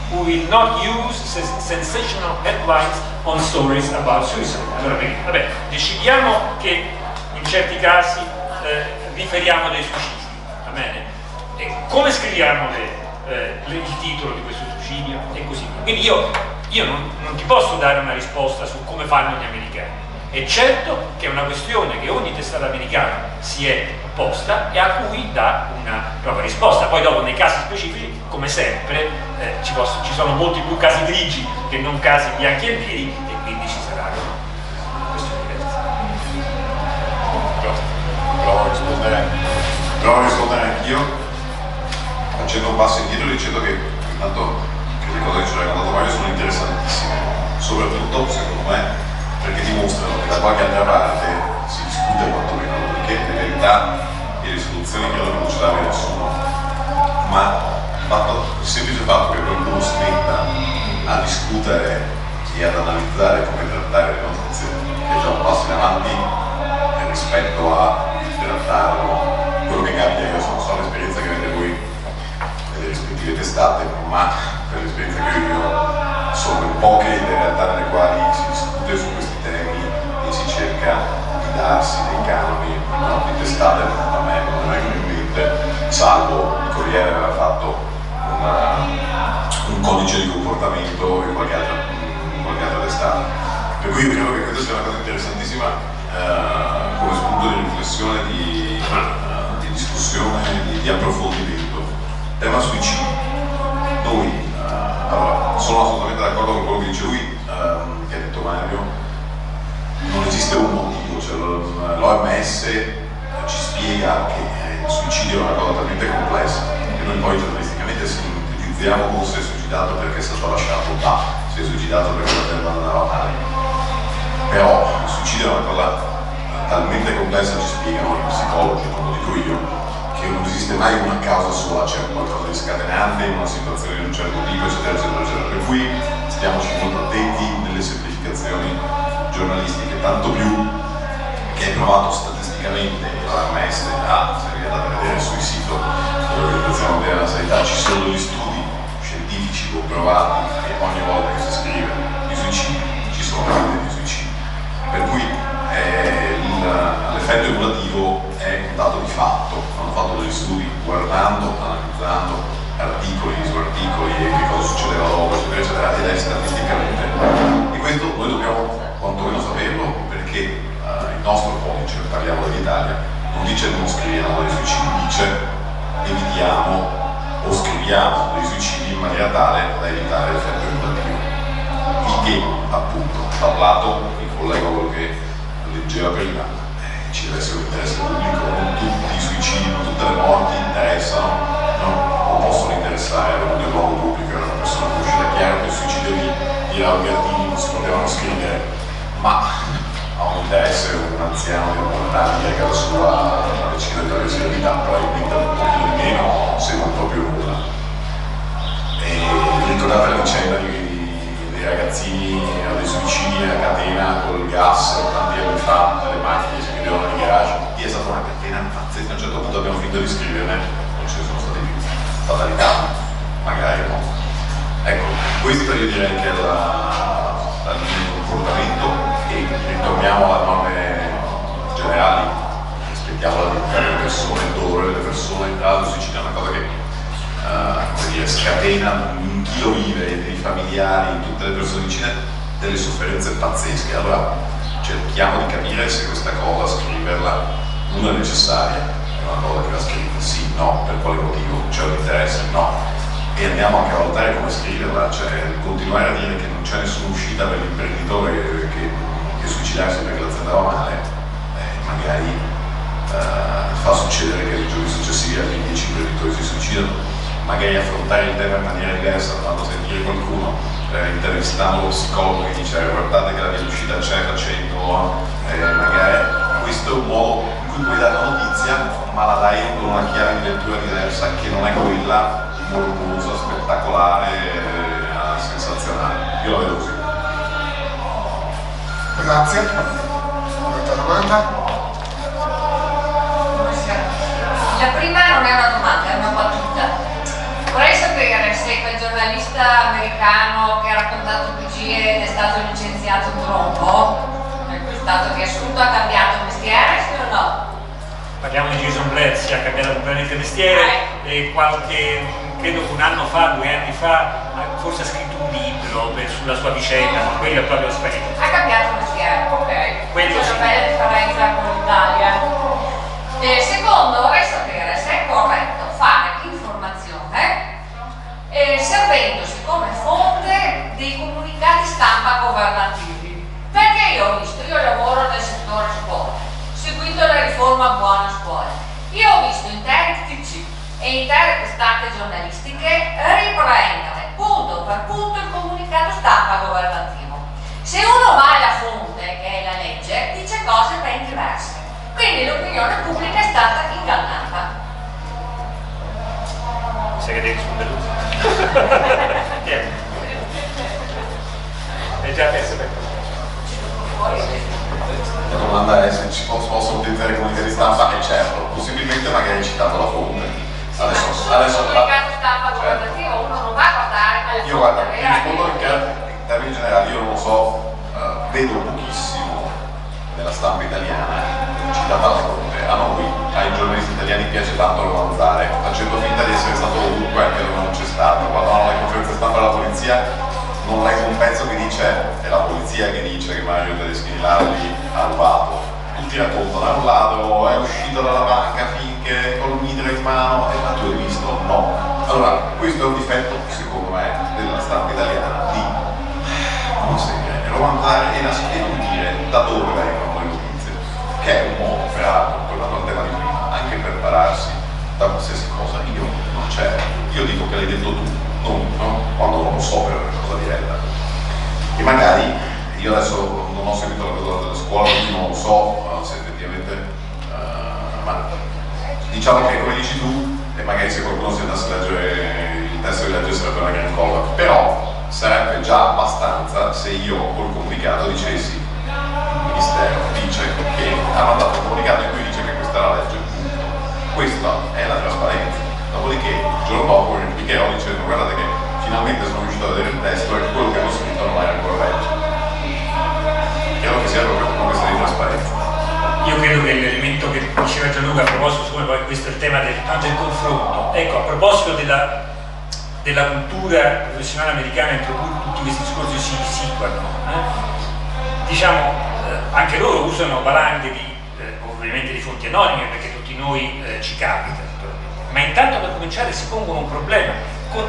We will not use sensational headlines on stories about suicide. Allora, vabbè, decidiamo che in certi casi riferiamo dei suicidi, va bene? E come scriviamo il titolo di questo suicidio e così via. Quindi io non ti posso dare una risposta su come fanno gli americani. È certo che è una questione che ogni testata americana si è posta e a cui dà una propria risposta. Poi dopo nei casi specifici, come sempre, ci sono molti più casi grigi che non casi bianchi e neri, e quindi ci saranno questioni diverse. Provo a rispondere anch'io, facendo un passo indietro dicendo che intanto che le cose che ci ha raccontato Mario sono interessantissime, soprattutto secondo me perché dimostrano che da qualche altra parte si discute quantomeno, perché in verità le risoluzioni che non ce l'aveva nessuno, ma il semplice fatto che qualcuno si metta a discutere e ad analizzare come trattare le notizie è già un passo in avanti rispetto a trattarlo. Quello che capita, io so l'esperienza che avete voi nelle rispettive testate, ma per l'esperienza che io sono in poche le realtà nelle quali si discute su questi temi e si cerca di darsi dei canoni, no, di testate. A me non è mai in mente, salvo il Corriere aveva fatto un codice di comportamento e qualche altra testata. Per cui io credo che questa sia una cosa interessantissima come spunto di riflessione, di discussione, di approfondimento. Tema suicidio. Noi, allora, sono assolutamente d'accordo con quello che dice lui, che ha detto Mario. Non esiste un motivo, cioè l'OMS ci spiega che il suicidio è una cosa talmente complessa che noi poi giornalisticamente sintetizziamo come si è suicidato perché è stato lasciato da, si è suicidato perché la terra non andava male. Però il suicidio è una cosa talmente complessa, ci spiegano i psicologi, non lo dico io, che non esiste mai una causa sola, c'è qualcosa di scatenante in una situazione di un certo tipo, eccetera, eccetera, eccetera. Per cui stiamoci molto attenti nelle semplificazioni giornalistiche, tanto più che è provato statisticamente l'OMS, se vi andate a vedere sul sito dell'Organizzazione Mondiale della Sanità ci sono degli studi scientifici comprovati che ogni volta che si scrive di suicidi ci sono dei suicidi. Per cui l'effetto emulativo è un dato di fatto. Hanno fatto degli studi guardando, analizzando articoli su articoli e che cosa succedeva dopo, eccetera, eccetera, ed è statisticamente. E questo noi dobbiamo quantomeno saperlo, perché il nostro codice, parliamo dell'Italia, non dice non scriviamo dei suicidi, dice evitiamo o scriviamo dei suicidi in maniera tale da evitare l'effetto emulativo. Il che, appunto, da un lato, mi collego a quello che leggeva prima, ci deve essere un interesse pubblico, non tutti i suicidi, non tutte le morti interessano, no? O possono interessare al luogo pubblico, era una persona conosciuta. È chiaro che il suicidio di Raul Gardini non si potevano scrivere, ma ha un interesse un anziano di 90 anni che a casa sua ha deciso di togliersi la vita, probabilmente un pochino di meno, se non proprio nulla. E ricordate la vicenda dei ragazzini dei suicidi a catena col gas tanti anni fa, delle macchine che si chiudevano nei garage. Lì è stata una catena pazzesca, a un certo punto abbiamo finito di scriverne, non ce ne sono state più fatalità, magari no. Ecco, questo io direi che è la linea di comportamento, e ritorniamo alle norme generali, rispettiamo la vita delle persone, il dolore delle persone. Tra l'altro il suicidio è una cosa che come dire, scatena in chi lo vive, nei familiari, in tutte le persone vicine, delle sofferenze pazzesche. Allora cerchiamo di capire se questa cosa, scriverla, non è necessaria, è una cosa che va scritta, sì, no, per quale motivo, c'è un interesse, no, e andiamo anche a valutare come scriverla, cioè continuare a dire che non c'è nessuna uscita per l'imprenditore che suicidarsi perché l'azienda va male, magari fa succedere che nei giorni successivi altri 10 imprenditori si suicidano. Magari affrontare il tema in maniera diversa, andando a sentire qualcuno, intervistando lo psicologo che dice guardate che la via d'uscita c'è, facendo, magari questo è un modo in cui puoi dare la notizia, ma la dai con una chiave di lettura diversa, che non è quella morbosa, spettacolare, sensazionale. Io la vedo così. Grazie. Un'altra domanda? La prima non è una domanda, è una battuta. Vorrei sapere se quel giornalista americano che ha raccontato bugie ed è stato licenziato troppo, per cui è stato riassunto, ha cambiato mestiere, sì o no? Parliamo di Jason Blezzi, ha cambiato completamente mestiere e credo che un anno fa, 2 anni fa, forse ha scritto un libro sulla sua vicenda, ma quello è proprio sparito. Ha cambiato mestiere, ok. Quello c'è sì. una bella differenza con l'Italia. Secondo, vorrei sapere se è corretto fare informazione servendosi come fonte dei comunicati stampa governativi. Perché io lavoro nel settore sport, ho seguito la riforma Buona Scuola, io ho visto intere TG e intere testate giornalistiche riprendere punto per punto il comunicato stampa governativo. Se uno va alla fonte, che è la legge, dice cose ben diverse. Quindi l'opinione pubblica è stata ingannata. Sai che devi rispondere tu? È già messo per La domanda è se ci posso utilizzare i comunicati stampa, e certo, possibilmente magari citando la fonte. Adesso comunicato stampa governativo, uno non va a guardare. Io guarda, ti rispondo in termini generali, io non lo so, vedo pochissimo nella stampa italiana citata la fonte. A noi, ai giornalisti italiani piace tanto romanzare, facendo finta di essere stato ovunque anche dove non c'è stato. Quando hanno le conferenze stampa della polizia non leggo un pezzo che dice, è la polizia che dice che Mario Tedeschi di Lardi ha rubato, ti raccontano ha rubato, è uscito dalla banca finché col midro in mano, e ma tu hai visto? No. Allora, questo è un difetto, secondo me, della stampa italiana, di non seguire, romanzare e non dire da dove vengono le notizie, che è un modo, peraltro, tornando al tema di prima, anche per pararsi da qualsiasi cosa. Io dico che l'hai detto tu, no? Quando non lo so per una cosa diretta. E magari, io adesso non ho seguito la cosa della scuola, quindi non lo so se effettivamente, ma diciamo che come dici tu, e magari se qualcuno si andasse a leggere il testo di legge sarebbe una gran cosa, però sarebbe già abbastanza se io col comunicato dicessi il Ministero dice che ha mandato un comunicato in cui dice che questa è la legge, punto. Questa è la trasparenza. Dopodiché il giorno dopo replicherò dicendo guardate che finalmente sono riuscito a vedere il testo e quello che hanno scritto non era ancora legge. Credo che sia proprio una questione di trasparenza. Io credo che l'elemento che diceva Gianluca a proposito, siccome poi questo è il tema del confronto, ecco, a proposito della cultura professionale americana in cui tutti questi discorsi si seguono, diciamo, anche loro usano valanghe ovviamente di fonti anonime, perché tutti noi ci capita, ma intanto per cominciare si pongono un problema,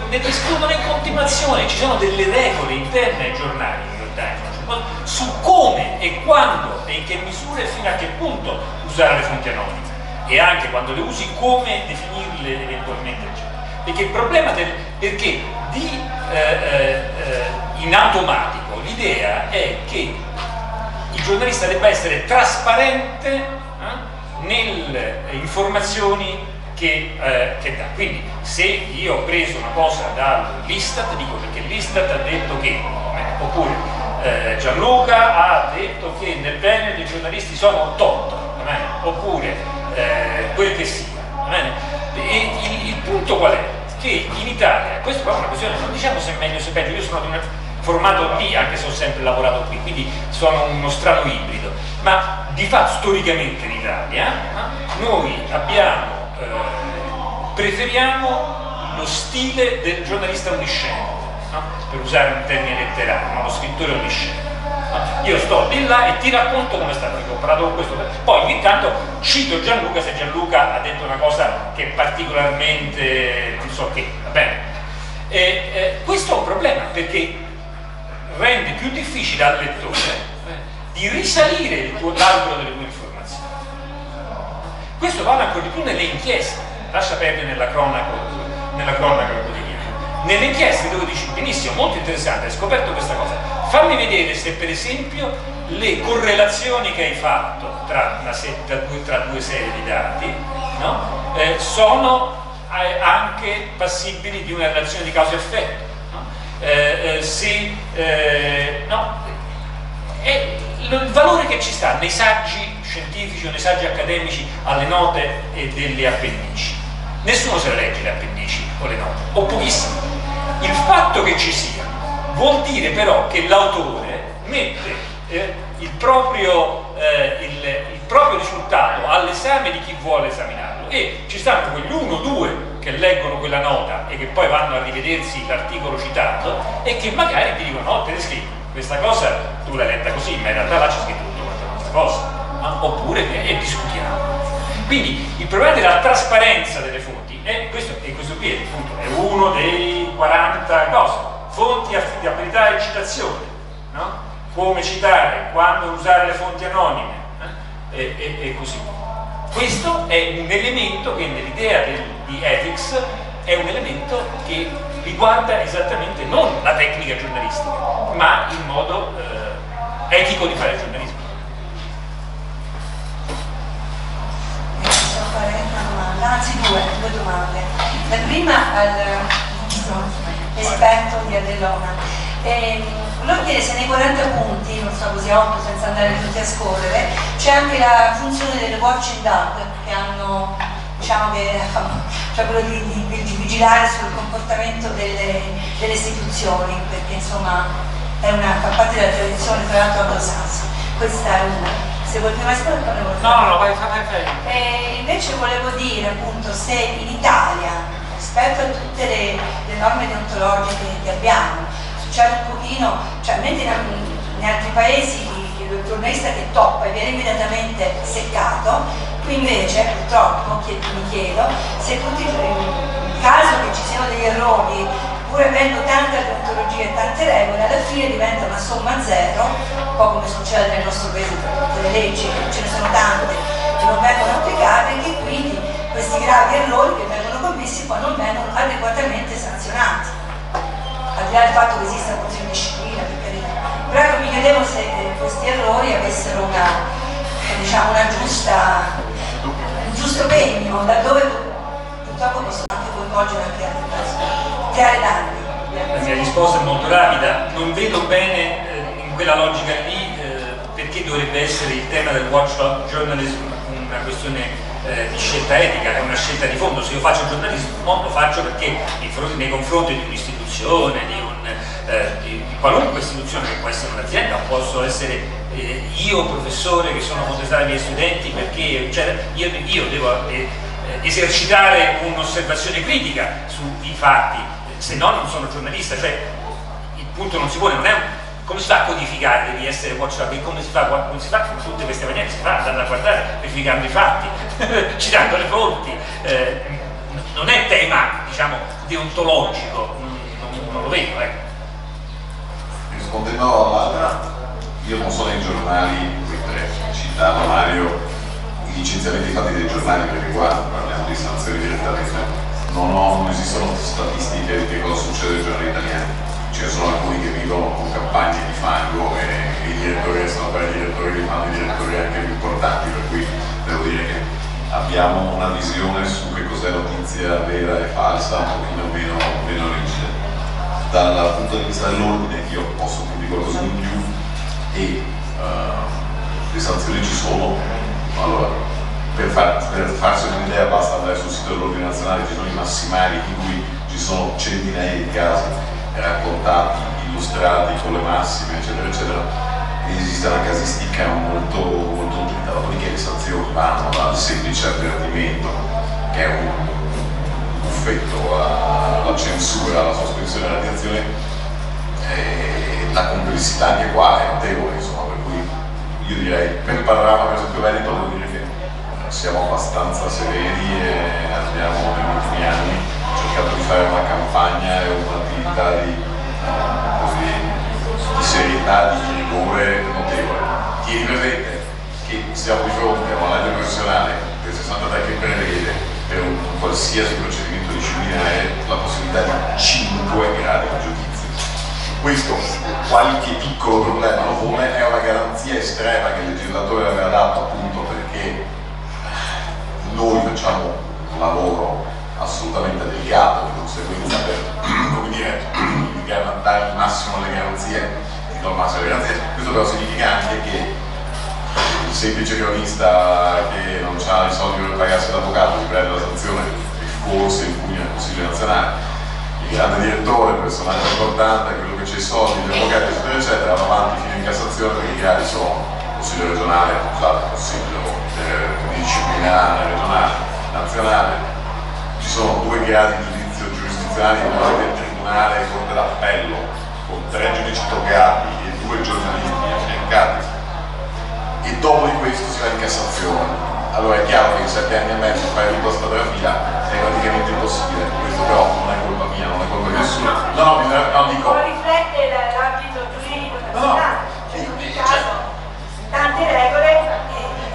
ne discutono in continuazione, ci sono delle regole interne ai giornali su come e quando e in che misura e fino a che punto usare le fonti anonime, e anche quando le usi come definirle eventualmente, perché il problema perché in automatico l'idea è che il giornalista debba essere trasparente nelle informazioni che dà. Quindi se io ho preso una cosa dall'Istat, dico perché l'Istat ha detto che, oppure Gianluca ha detto che nel bene dei giornalisti sono 8, oppure quel che sia, va bene? E il punto qual è? Che in Italia, questo è una questione, non diciamo se è meglio o se è peggio, io sono di un formato B, anche se ho sempre lavorato qui, quindi sono uno strano ibrido, ma di fatto storicamente in Italia noi preferiamo lo stile del giornalista onnisciente, no? Per usare un termine letterario, no? Lo scrittore onnisciente. Io sto di là e ti racconto come è stato, perché ho parlato con questo, poi ogni tanto cito Gianluca se Gianluca ha detto una cosa che è particolarmente non so che, va bene? Questo è un problema perché rende più difficile al lettore di risalire l'albero delle tue informazioni. Questo vale ancora di più nelle inchieste, lascia perdere nella cronaca quotidiana. Nelle inchieste dove dici benissimo, molto interessante, hai scoperto questa cosa, fammi vedere se per esempio le correlazioni che hai fatto tra due serie di dati, no? Sono anche passibili di una relazione di causa-effetto, no? Il valore che ci sta nei saggi scientifici o nei saggi accademici alle note e delle appendici. Nessuno se le legge le appendici o le note, o pochissimo. Il fatto che ci sia vuol dire però che l'autore mette il proprio risultato all'esame di chi vuole esaminarlo, e ci stanno quegli 1 o 2 che leggono quella nota e che poi vanno a rivedersi l'articolo citato e che magari ti dicono no, te ne scrivi questa cosa, tu l'hai letta così, ma in realtà là c'è scritto tutta questa cosa, no? Oppure discutiamo. Quindi il problema della trasparenza delle fonti è questo, e questo qui appunto, è uno dei 40 cose: fonti, affidabilità e citazione, no? Come citare, quando usare le fonti anonime, e così. Questo è un elemento che nell'idea di ethics è un elemento che riguarda esattamente non la tecnica giornalistica, ma il modo etico di fare giornalismo. Anzi due domande. La prima al esperto di Adelona. Volevo chiedere se nei 40 punti, non so così 8 senza andare tutti a scorrere, c'è anche la funzione del watching dog che hanno, diciamo che cioè quello di vigilare sul comportamento delle istituzioni, perché insomma fa parte della tradizione tra l'altro anglosassone. Questa è una. Se vuoi prima rispondere, poi ne vuoi fare. No, vai. Invece volevo dire appunto se in Italia, rispetto a tutte le norme deontologiche che abbiamo, succede un pochino, cioè mentre in altri paesi il giornalista che toppa e viene immediatamente seccato, qui invece purtroppo mi chiedo se in caso che ci siano degli errori, pur avendo tanta deontologia e tante regole, alla fine diventa una somma zero, un po' come succede nel nostro paese per tutte le leggi, che ce ne sono tante che non vengono applicate, e che quindi questi gravi errori che vengono commessi poi non vengono adeguatamente sanzionati, al di là del fatto che esista una posizione di disciplina, per carità. Però io mi chiedevo se questi errori avessero un giusto pegno, laddove purtroppo possono anche coinvolgere anche altre persone. La mia risposta è molto rapida, non vedo bene in quella logica lì perché dovrebbe essere il tema del watchdog journalism una questione di scelta etica, è una scelta di fondo. Se io faccio giornalismo lo faccio perché nei confronti di un'istituzione, di qualunque istituzione, che può essere un'azienda, o posso essere io professore che sono contestato ai miei studenti perché io devo esercitare un'osservazione critica sui fatti, se no non sono giornalista. Cioè il punto non si pone, non è come si fa a codificare, devi essere watchdog, e come si fa con tutte queste maniere, si fa andando a guardare, verificando i fatti, citando le fonti, non è tema diciamo deontologico, non lo vedo. Rispondendo all'altra, io non so nei giornali, mentre citava Mario, i licenziamenti fatti dai giornali, perché qua parliamo di sanzioni direttamente. Non esistono statistiche di che cosa succede ai giornali italiani. Ce ne sono alcuni che vivono con campagne di fango e i direttori restano per i direttori che fanno i direttori anche più importanti, per cui devo dire che abbiamo una visione su che cos'è notizia vera e falsa un pochino meno rigida. Dal punto di vista dell'ordine io posso dirvi qualcosa di più, e le sanzioni ci sono. Allora, per farsi un'idea basta andare sul sito dell'Ordine Nazionale, ci sono i massimali in cui ci sono centinaia di casi raccontati, illustrati con le massime, eccetera, eccetera. Esiste una casistica molto nutrita, dopodiché le sanzioni vanno dal semplice avvertimento, che è un buffetto, alla censura, alla sospensione della radiazione, la complessità anche qua è notevole, insomma, per cui io direi, per il panorama per esempio Veneto, devo dire che siamo abbastanza severi e abbiamo negli ultimi anni cercato di fare una campagna e un'attività di serietà, di rigore notevole. Tieni presente che siamo di fronte a una legge professionale del 63 che prevede per un qualsiasi procedimento disciplinare la possibilità di 5 gradi di giudizio. Questo, qualche piccolo problema lo pone, è una garanzia estrema che il legislatore aveva dato appunto perché noi facciamo un lavoro assolutamente delicato, di conseguenza per, come dire, dare il massimo alle garanzie, di do il massimo alle garanzie. Questo però significa anche che il semplice cronista che non ha i soldi per pagarsi l'avvocato si prende la sanzione e forse impugna il Consiglio nazionale, il grande direttore, il personaggio importante, quello che c'è i soldi, gli avvocati, eccetera, eccetera, vanno avanti fino in Cassazione perché i gradi sono Consiglio regionale, scusate, Consiglio disciplinare regionale, nazionale. Ci sono 2 gradi di giudizio giurisdizionali in modo che il Tribunale e Corte d'Appello, con 3 giudici togati e 2 giornalisti affiancati, e dopo di questo si va in Cassazione. Allora è chiaro che in 7 anni e mezzo fare tutta questa fila è praticamente impossibile, questo però non è colpa mia, non è colpa di nessuno. No, dico. Non riflette l'ambito giuridico nazionale, in ogni caso tante regole.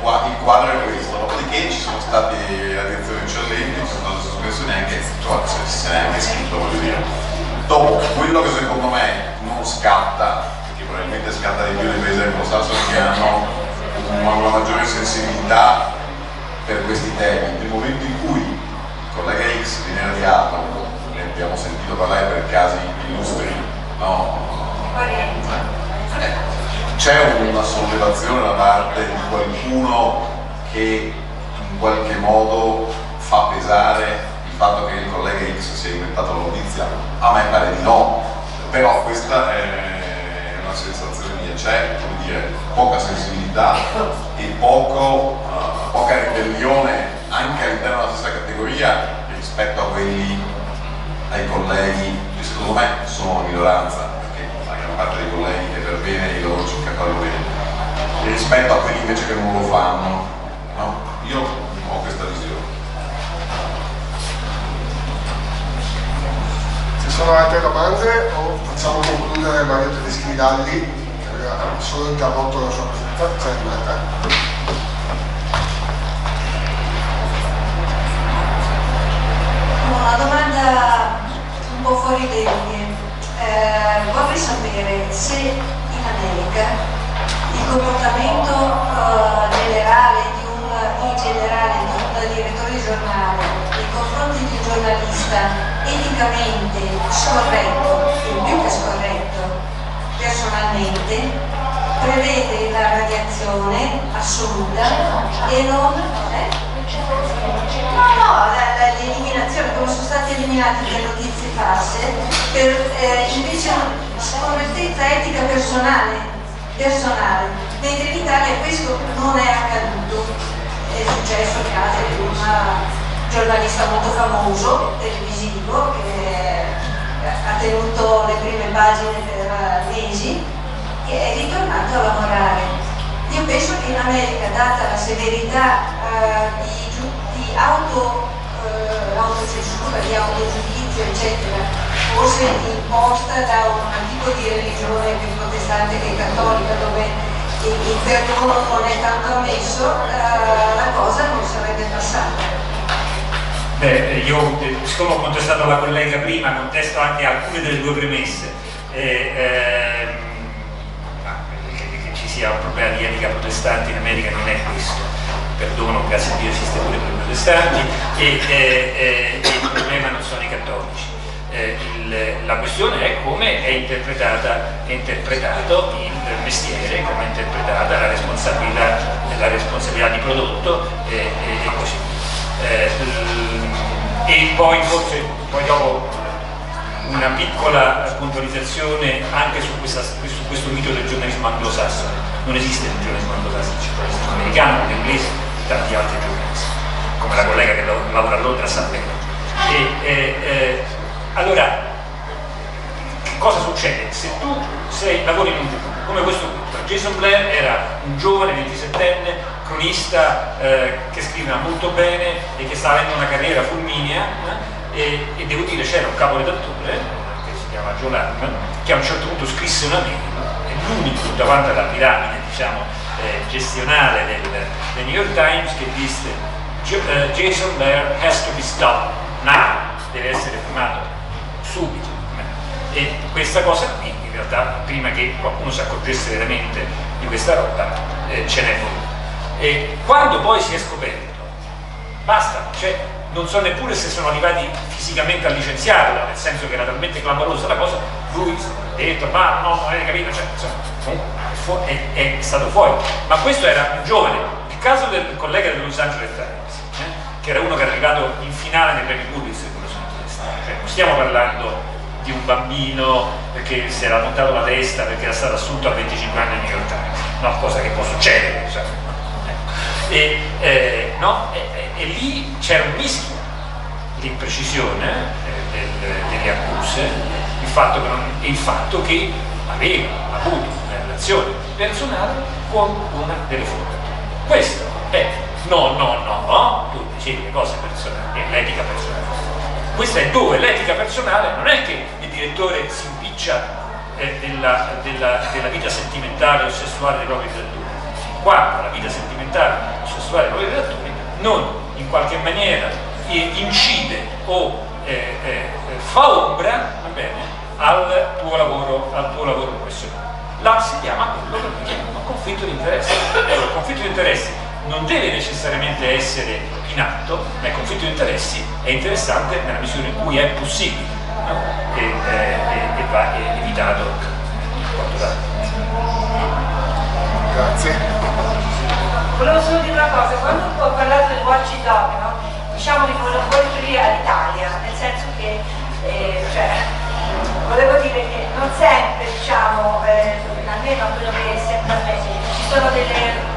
Il quadro è questo, dopodiché ci sono state radiazioni eccellenti, ci sono state sospensioni anche, se ne è anche scritto, voglio dire. Dopo, quello che secondo me non scatta, perché probabilmente scatta di più nei paesi anglosassoni che hanno una maggiore sensibilità per questi temi, nel momento in cui il collega X viene radiato, ne abbiamo sentito parlare per casi illustri, no? C'è una sollevazione da parte di qualcuno che in qualche modo fa pesare il fatto che il collega X si è inventato la notizia? A me pare di no, però questa è una sensazione mia, c'è, come dire, poca sensibilità e poca ribellione anche all'interno della stessa categoria rispetto a quelli, ai colleghi che secondo me sono una minoranza, perché la gran parte dei colleghi è per bene e loro cercano di farlo bene, e rispetto a quelli invece che non lo fanno, no? Io ho questa visione. Ci sono altre domande o facciamo concludere Mario Tedeschi Galli, che aveva solo interrotto la sua presentazione? Una domanda un po' fuori legge. Vorrei sapere se in America il comportamento generale di un direttore di giornale nei confronti di un giornalista eticamente scorretto, il più che scorretto personalmente, prevede la radiazione assoluta e non l'eliminazione, come sono state eliminate le notizie false, per invece scorrettezza etica personale, mentre in Italia questo non è accaduto. È successo il caso di un giornalista molto famoso, televisivo, che ha tenuto le prime pagine per mesi e è ritornato a lavorare. Io penso che in America, data la severità di autocensura, di autogiudizio, eccetera, forse imposta da un tipo di religione più protestante che cattolica, dove il perdono non è tanto ammesso, la cosa non sarebbe passata. Beh, io siccome ho contestato la collega prima, contesto anche alcune delle 2 premesse. Che ci sia un problema di etica protestante in America non è questo. Perdono, grazie a Dio esiste pure per i protestanti, e il problema non sono i cattolici. La questione è come è interpretato il mestiere, come è interpretata la responsabilità di prodotto e così via. E poi forse dopo una piccola puntualizzazione anche su questo mito del giornalismo anglosassone. Non esiste un giornalismo anglosassone, c'è il giornalismo americano, l'inglese e tanti altri giornalisti, come la collega che lavora a Londra sa bene. Allora, che cosa succede? Se tu lavori in un giornale come questo qui, Jason Blair era un giovane 27enne cronista che scriveva molto bene e che stava avendo una carriera fulminea, e devo dire c'era un caporedattore che si chiama Joe Langman, che a un certo punto scrisse una mail, è l'unico davanti alla piramide, diciamo, gestionale del New York Times, che disse Jason Blair has to be stopped now, deve essere fermato subito. E questa cosa qui in realtà, prima che qualcuno si accorgesse veramente di questa roba, ce n'è voluto. E quando poi si è scoperto, basta, cioè non so neppure se sono arrivati fisicamente a licenziarlo, nel senso che era talmente clamorosa la cosa, lui ha detto ma no, non avete capito, cioè, insomma, è stato fuori. Ma questo era un giovane. Il caso del collega del Los Angeles Times, che era uno che era arrivato in finale nei premi Pulitzer, cioè, non stiamo parlando di un bambino che si era montato la testa perché era stato assunto a 25 anni al New York Times, no, cosa che può succedere, cioè. E lì c'era un mischio di imprecisione delle accuse, il fatto che aveva avuto una relazione personale con una delle fotografe. Questo è no, tu dicevi le cose personali, l'etica personale. Questa è dove l'etica personale non è che il direttore si impiccia della vita sentimentale o sessuale dei propri redattori, quando la vita sentimentale o sessuale dei propri redattori non in qualche maniera incide o fa ombra, va bene, al tuo lavoro professionale. Là si chiama quello che noi chiamiamo conflitto di interessi. Il conflitto di interessi non deve necessariamente essere in atto, ma il conflitto di interessi è interessante nella misura in cui è possibile, no? e va evitato quanto da. Grazie. Volevo solo dire una cosa, quando ho parlato del watchdog, no? Diciamo che volevo riferire all'Italia, nel senso che volevo dire che non sempre, diciamo, almeno quello che sempre a me, ci sono delle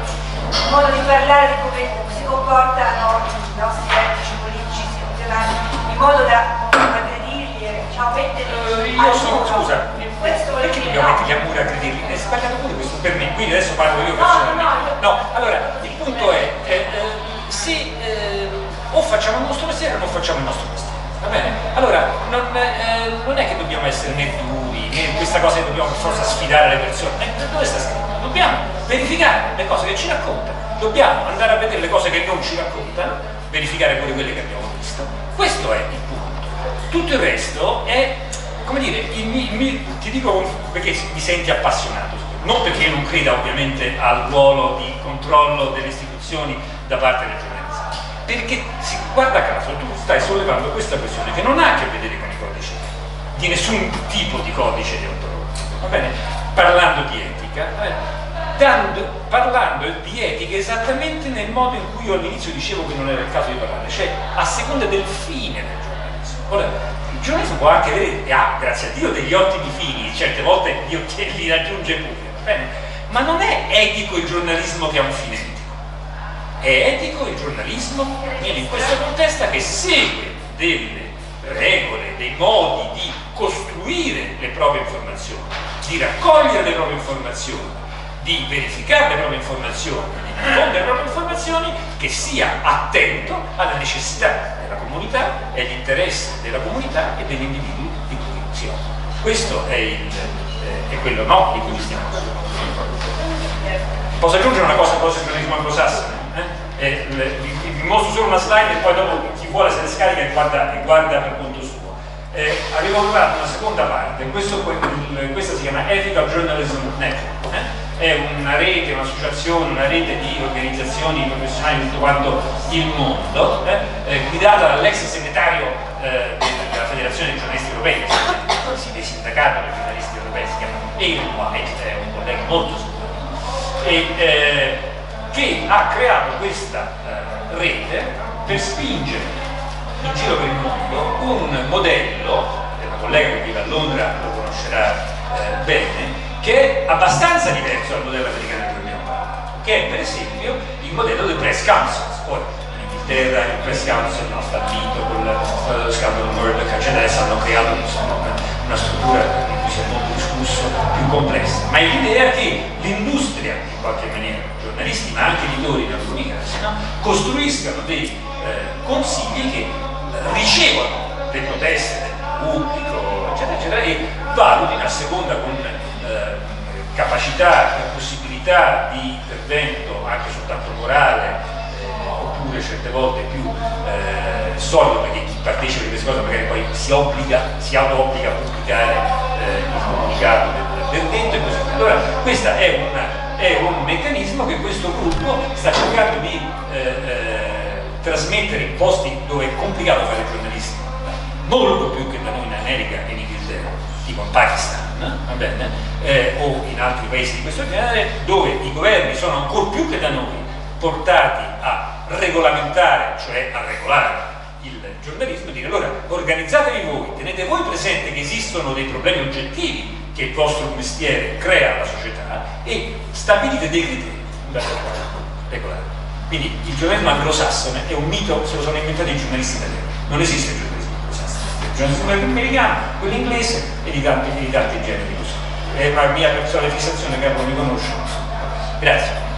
modo di parlare di come si comportano i nostri vertici politici istituzionali in modo da aggredirli e diciamo metterli io sono, scusa, questo perché dobbiamo metterli a muro e aggredirli? È sbagliato pure questo per me, quindi adesso parlo io personalmente. No, allora il punto è se o facciamo il nostro mestiere o non facciamo il nostro mestiere, va bene? Allora non è che dobbiamo essere né duri, né questa cosa che dobbiamo per forza sfidare le persone, dove sta scritto? Dobbiamo verificare le cose che ci raccontano, dobbiamo andare a vedere le cose che non ci raccontano, verificare pure quelle che abbiamo visto. Questo è il punto. Tutto il resto è, come dire, ti dico perché mi senti appassionato, non perché io non creda ovviamente al ruolo di controllo delle istituzioni da parte del giornalista, perché guarda caso tu stai sollevando questa questione che non ha a che vedere con i codici di nessun tipo di codice deontologico, va bene? Parlando di etica, parlando di etica esattamente nel modo in cui io all'inizio dicevo che non era il caso di parlare, cioè a seconda del fine del giornalismo. Ora, il giornalismo può anche avere, grazie a Dio, degli ottimi fini, certe volte Dio li raggiunge pure, va bene? Ma non è etico il giornalismo che ha un fine etico, è etico il giornalismo in questo contesto che segue delle regole, dei modi di costruire le proprie informazioni, di raccogliere le proprie informazioni, di verificare le proprie informazioni, di diffondere le proprie informazioni, che sia attento alle necessità della comunità e agli interessi della comunità e degli individui di cui si occupa. Questo è quello di cui stiamo parlando. Posso aggiungere una cosa sul giornalismo anglosassone? Vi mostro solo una slide e poi dopo chi vuole se ne scarica e guarda per conto suo. Avevo trovato una seconda parte, questa si chiama Ethical Journalism Network, è una rete, un'associazione, una rete di organizzazioni professionali di tutto quanto il mondo, guidata dall'ex segretario della Federazione dell'Associazione dei giornalisti europei, il sindacato dei giornalisti europei, si chiama Aileen White, è un collega molto simpatico, che ha creato questa rete per spingere in giro per il mondo un modello, una collega che vive a Londra lo conoscerà bene, che è abbastanza diverso dal modello americano di cui abbiamo parlato, che è per esempio il modello del press council. Ora, in Inghilterra il press council non sta fallito con lo scandalo Murdoch, eccetera, adesso hanno creato una struttura in cui si è molto discusso, più complessa, ma è l'idea che l'industria, in qualche maniera, giornalisti ma anche editori in alcuni casi, no? Costruiscano dei consigli che ricevono le proteste del pubblico, eccetera, eccetera, e valutino a seconda con capacità e possibilità di intervento anche soltanto morale, oppure certe volte più solido, perché chi partecipa di queste cose magari poi si auto-obbliga a pubblicare il comunicato del verdetto e così via. Allora questo è un meccanismo che questo gruppo sta cercando di trasmettere in posti dove è complicato fare giornalismo, molto più che da noi in America e in Inghilterra, tipo in Pakistan, va bene? O in altri paesi di questo genere, dove i governi sono ancora più che da noi portati a regolamentare, cioè a regolare il giornalismo, e dire allora organizzatevi voi, tenete voi presente che esistono dei problemi oggettivi che il vostro mestiere crea alla società e stabilite dei criteri in base a quali regolare. Quindi il giornalismo anglosassone è un mito, se lo sono inventati i giornalisti italiani, non esiste il giornalismo anglosassone, il giornalismo americano, quello inglese e di tanti generi così. È una mia personale fissazione che non mi conoscono. Grazie.